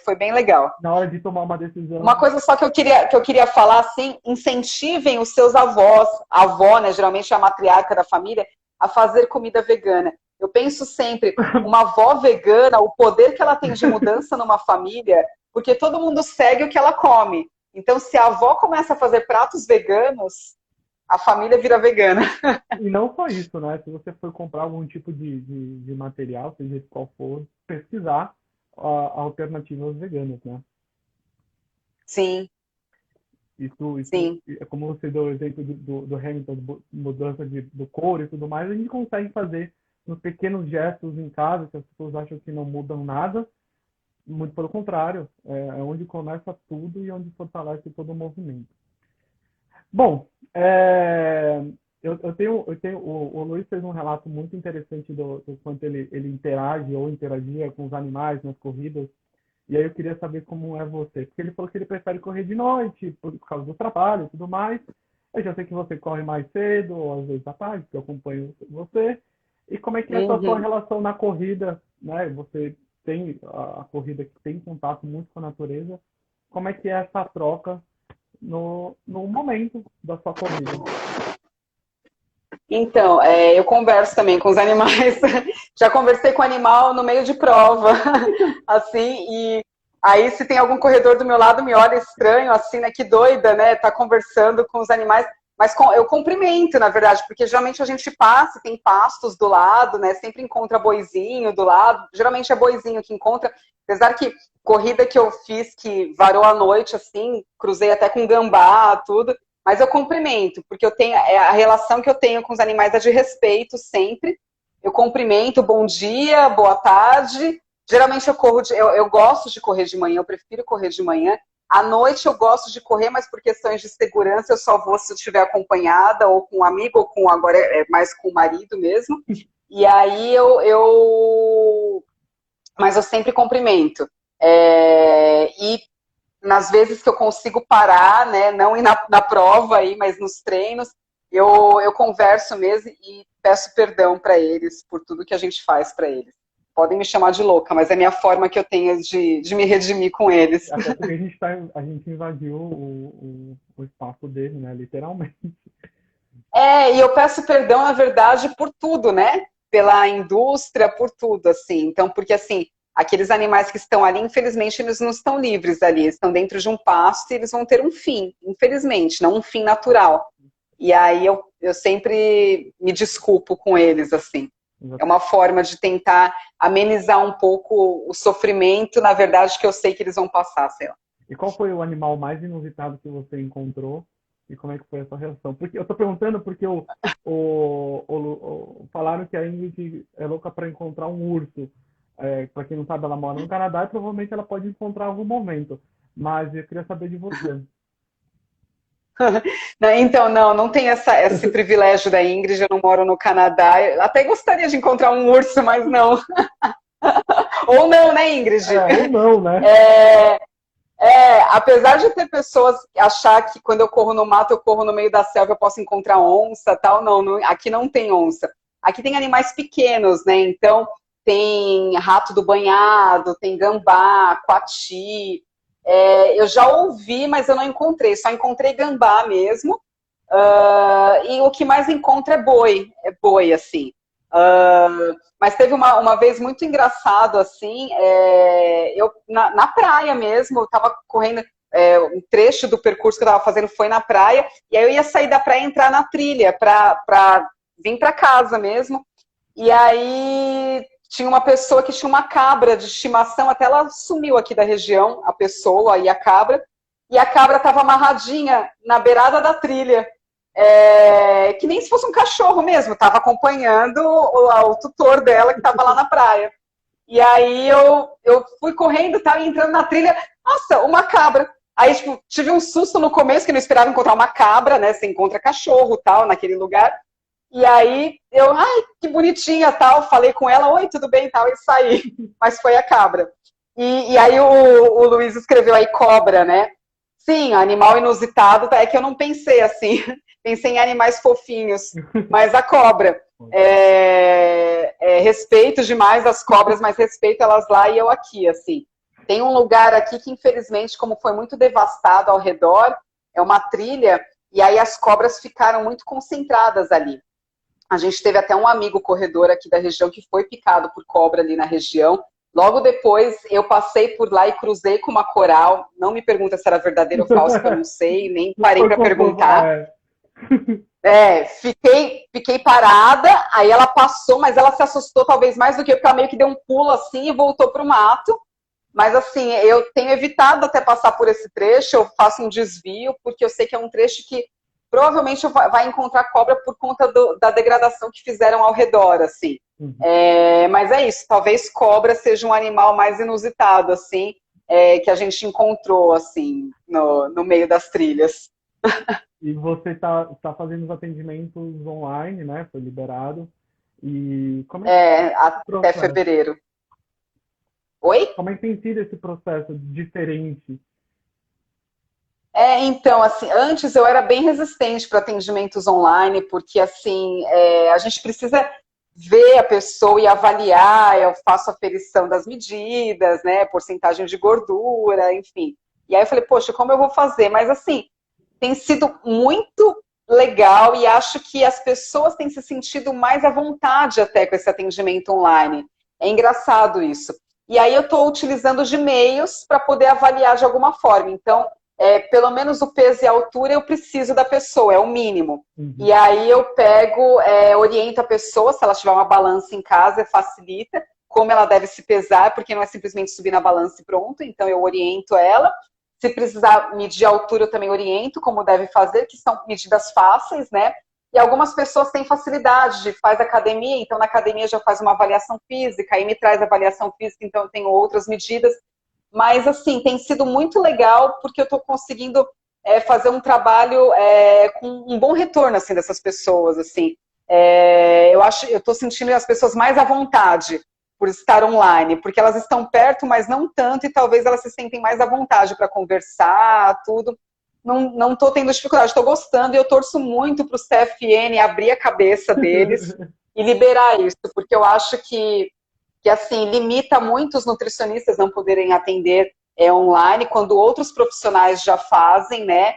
Speaker 3: foi bem legal.
Speaker 2: Na hora de tomar uma decisão.
Speaker 3: Uma coisa só que eu queria falar, assim, incentivem os seus avós, a avó, né, geralmente é a matriarca da família, a fazer comida vegana. Eu penso sempre, uma avó vegana, o poder que ela tem de mudança numa família, porque todo mundo segue o que ela come. Então, se a avó começa a fazer pratos veganos, a família vira vegana.
Speaker 2: E não só isso, né? Se você for comprar algum tipo de material, seja qual for, pesquisar alternativas veganas, né?
Speaker 3: Sim.
Speaker 2: Isso,
Speaker 3: Sim.
Speaker 2: como você deu o exemplo do Hamilton, mudança do couro e tudo mais, a gente consegue fazer nos pequenos gestos em casa, que as pessoas acham que não mudam nada, muito pelo contrário, é onde começa tudo e onde fortalece todo o movimento. Bom, o Luiz fez um relato muito interessante do quanto ele interage ou interagia com os animais nas corridas, e aí eu queria saber como é você, porque ele falou que ele prefere correr de noite, por causa do trabalho e tudo mais. Eu já sei que você corre mais cedo, ou às vezes à tarde, porque eu acompanho você. E como é que é a sua relação na corrida, né? Você tem a corrida que tem contato muito com a natureza. Como é que é essa troca no momento da sua corrida?
Speaker 3: Então, eu converso também com os animais. Já conversei com o animal no meio de prova, assim, e aí se tem algum corredor do meu lado me olha estranho, assim, né, que doida, né, tá conversando com os animais, mas eu cumprimento, na verdade, porque geralmente a gente passa, tem pastos do lado, né, sempre encontra boizinho do lado, geralmente é boizinho que encontra, apesar que corrida que eu fiz que varou a noite, assim, cruzei até com gambá, tudo, mas eu cumprimento, porque eu tenho a relação que eu tenho com os animais é de respeito sempre. Eu cumprimento, bom dia, boa tarde. Geralmente eu gosto de correr de manhã, eu prefiro correr de manhã. À noite eu gosto de correr, mas por questões de segurança eu só vou se eu estiver acompanhada, ou com um amigo, ou agora mais com o marido mesmo. E aí mas eu sempre cumprimento. E nas vezes que eu consigo parar, né, não ir na prova aí, mas nos treinos, eu converso mesmo e peço perdão para eles por tudo que a gente faz para eles. podem me chamar de louca, mas é a minha forma que eu tenho de me redimir com eles.
Speaker 2: Até porque a gente invadiu o espaço dele, né? Literalmente.
Speaker 3: E eu peço perdão, na verdade, por tudo, né? Pela indústria, por tudo, assim. Então, porque, assim, aqueles animais que estão ali, infelizmente, eles não estão livres ali. Eles estão dentro de um pasto e eles vão ter um fim, infelizmente, não um fim natural. E aí eu sempre me desculpo com eles, assim. É uma forma de tentar amenizar um pouco o sofrimento, na verdade, que eu sei que eles vão passar, sei lá.
Speaker 2: E qual foi o animal mais inusitado que você encontrou? E como é que foi a sua reação? Porque eu tô perguntando porque falaram que a Ingrid é louca para encontrar um urso. Para quem não sabe, ela mora no Canadá e provavelmente ela pode encontrar em algum momento. Mas eu queria saber de você.
Speaker 3: Então, não tem esse privilégio da Ingrid, eu não moro no Canadá. Eu até gostaria de encontrar um urso, mas não. Ou não, né, Ingrid?
Speaker 2: Ou não, né?
Speaker 3: Apesar de ter pessoas achar que quando eu corro no mato, eu corro no meio da selva, eu posso encontrar onça, tal, não, aqui não tem onça. Aqui tem animais pequenos, né? Então, tem rato do banhado, tem gambá, coati. Eu já ouvi, mas eu não encontrei, só encontrei gambá mesmo. E o que mais encontro é boi, assim. Mas teve uma vez muito engraçado, assim, eu na praia mesmo, eu estava correndo, um trecho do percurso que eu estava fazendo foi na praia, e aí eu ia sair da praia e entrar na trilha para vir para casa mesmo, e aí tinha uma pessoa que tinha uma cabra de estimação, até ela sumiu aqui da região, a pessoa e a cabra estava amarradinha na beirada da trilha. Que nem se fosse um cachorro mesmo, estava acompanhando o tutor dela que estava lá na praia. E aí eu fui correndo, tava entrando na trilha, nossa, uma cabra. Aí, tipo, tive um susto no começo, que não esperava encontrar uma cabra, né? Você encontra cachorro, tal, naquele lugar. E aí ai, que bonitinha, tal, falei com ela, oi, tudo bem, tal, e saí. Mas foi a cabra. E aí o Luiz escreveu aí cobra, né? Sim, animal inusitado, é que eu não pensei assim. Pensei em animais fofinhos, mas a cobra. Respeito demais as cobras, mas respeito elas lá e eu aqui, assim. Tem um lugar aqui que, infelizmente, como foi muito devastado ao redor, é uma trilha, e aí as cobras ficaram muito concentradas ali. A gente teve até um amigo corredor aqui da região que foi picado por cobra ali na região. Logo depois, eu passei por lá e cruzei com uma coral. Não me pergunta se era verdadeiro ou falso, que eu não sei, nem parei para perguntar. Fiquei parada, aí ela passou, mas ela se assustou talvez mais do que eu, porque ela meio que deu um pulo assim e voltou para o mato. Mas assim, eu tenho evitado até passar por esse trecho, eu faço um desvio, porque eu sei que é um trecho que provavelmente vai encontrar cobra por conta da degradação que fizeram ao redor, assim. Mas é isso, talvez cobra seja um animal mais inusitado, assim, que a gente encontrou, assim, no meio das trilhas.
Speaker 2: E você tá fazendo os atendimentos online, né? Foi liberado. E como é que
Speaker 3: até fevereiro. Oi?
Speaker 2: Como é que tem sido esse processo diferente?
Speaker 3: Então, assim, antes eu era bem resistente para atendimentos online, porque, assim, a gente precisa ver a pessoa e avaliar, eu faço aferição das medidas, né, porcentagem de gordura, enfim. E aí eu falei, poxa, como eu vou fazer? Mas, assim, tem sido muito legal e acho que as pessoas têm se sentido mais à vontade até com esse atendimento online. É engraçado isso. E aí eu estou utilizando de meios para poder avaliar de alguma forma. Então, pelo menos o peso e a altura eu preciso da pessoa, é o mínimo. E aí eu pego, oriento a pessoa, se ela tiver uma balança em casa, facilita, como ela deve se pesar, porque não é simplesmente subir na balança e pronto, então eu oriento ela. Se precisar medir a altura, eu também oriento como deve fazer, que são medidas fáceis, né? E algumas pessoas têm facilidade de faz academia, então na academia já faz uma avaliação física, aí me traz a avaliação física, então eu tenho outras medidas. Mas, assim, tem sido muito legal porque eu estou conseguindo fazer um trabalho com um bom retorno, assim, dessas pessoas, assim. Eu estou sentindo as pessoas mais à vontade por estar online, porque elas estão perto, mas não tanto, e talvez elas se sentem mais à vontade para conversar, tudo. Não estou tendo dificuldade, estou gostando e eu torço muito para o CFN abrir a cabeça deles e liberar isso, porque eu acho que que assim, limita muitos nutricionistas não poderem atender online, quando outros profissionais já fazem, né?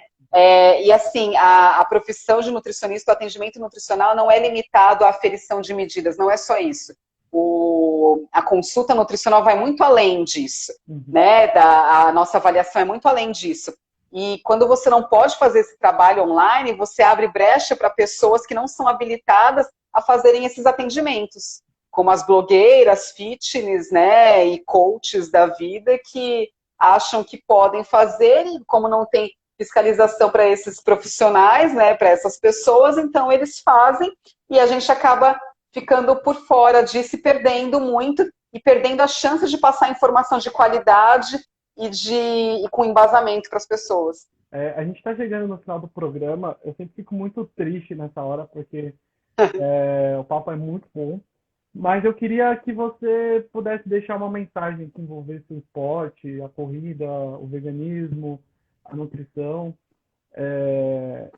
Speaker 3: E assim, a profissão de nutricionista, o atendimento nutricional não é limitado à aferição de medidas, não é só isso. A consulta nutricional vai muito além disso, né? A nossa avaliação é muito além disso. E quando você não pode fazer esse trabalho online, você abre brecha para pessoas que não são habilitadas a fazerem esses atendimentos, como as blogueiras, fitness, né, e coaches da vida que acham que podem fazer, e como não tem fiscalização para esses profissionais, né, para essas pessoas, então eles fazem e a gente acaba ficando por fora disso e perdendo muito, e perdendo a chance de passar informação de qualidade e com embasamento para as pessoas.
Speaker 2: A gente está chegando no final do programa, eu sempre fico muito triste nessa hora, porque o papo é muito bom, mas eu queria que você pudesse deixar uma mensagem que envolvesse o esporte, a corrida, o veganismo, a nutrição,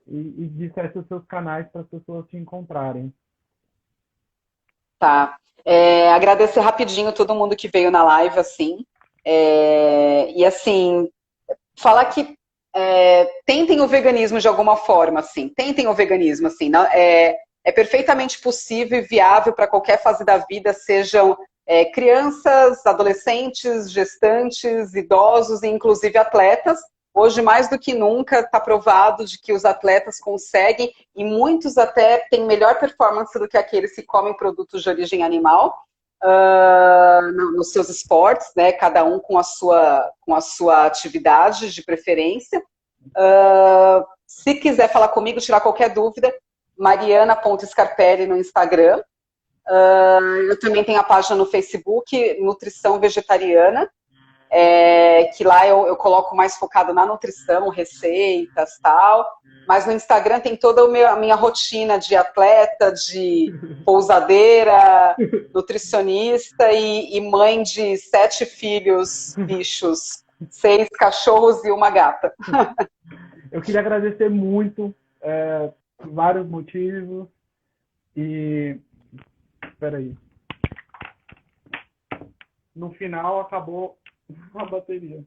Speaker 2: e dissesse os seus canais para as pessoas te encontrarem.
Speaker 3: Tá. Agradecer rapidinho todo mundo que veio na live, assim. E assim, falar que tentem o veganismo de alguma forma, assim. Tentem o veganismo, assim. É perfeitamente possível e viável para qualquer fase da vida, sejam crianças, adolescentes, gestantes, idosos e inclusive atletas. Hoje, mais do que nunca, está provado de que os atletas conseguem, e muitos até têm melhor performance do que aqueles que comem produtos de origem animal nos seus esportes, né? Cada um com a sua atividade de preferência. Se quiser falar comigo, tirar qualquer dúvida, mariana.scarpelli no Instagram. Eu também tenho a página no Facebook, Nutrição Vegetariana, que lá eu coloco mais focado na nutrição, receitas, tal. Mas no Instagram tem toda a minha rotina de atleta, de pousadeira, nutricionista e mãe de 7 filhos, bichos, 6 cachorros e uma gata.
Speaker 2: Eu queria agradecer muito, por vários motivos. E peraí. No final acabou a bateria.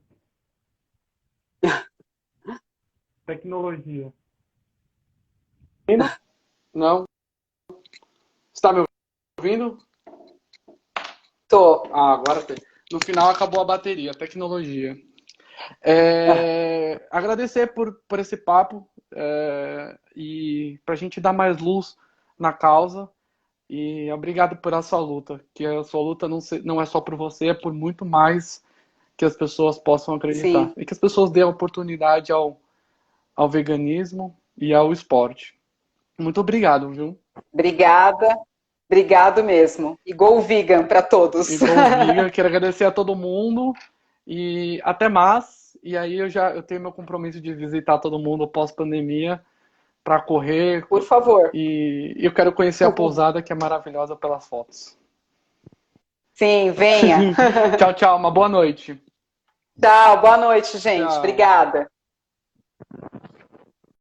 Speaker 2: Tecnologia.
Speaker 1: Não? Você está me ouvindo?
Speaker 3: Tô.
Speaker 1: Agora tem. No final acabou a bateria, tecnologia. Agradecer por esse papo e para a gente dar mais luz na causa. E obrigado por a sua luta, que a sua luta não é só por você, é por muito mais que as pessoas possam acreditar.
Speaker 3: Sim.
Speaker 1: E que as pessoas dêem oportunidade ao veganismo e ao esporte. Muito obrigado, viu?
Speaker 3: Obrigada. Obrigado mesmo. E Go Vegan para todos.
Speaker 1: E Go Vegan, quero agradecer a todo mundo e até mais. E aí eu tenho meu compromisso de visitar todo mundo pós-pandemia para correr.
Speaker 3: Por favor.
Speaker 1: E eu quero conhecer a pousada, que é maravilhosa pelas fotos.
Speaker 3: Sim, venha.
Speaker 1: Tchau, tchau. Uma boa noite.
Speaker 3: Tchau, boa noite, gente.
Speaker 1: Tchau.
Speaker 3: Obrigada.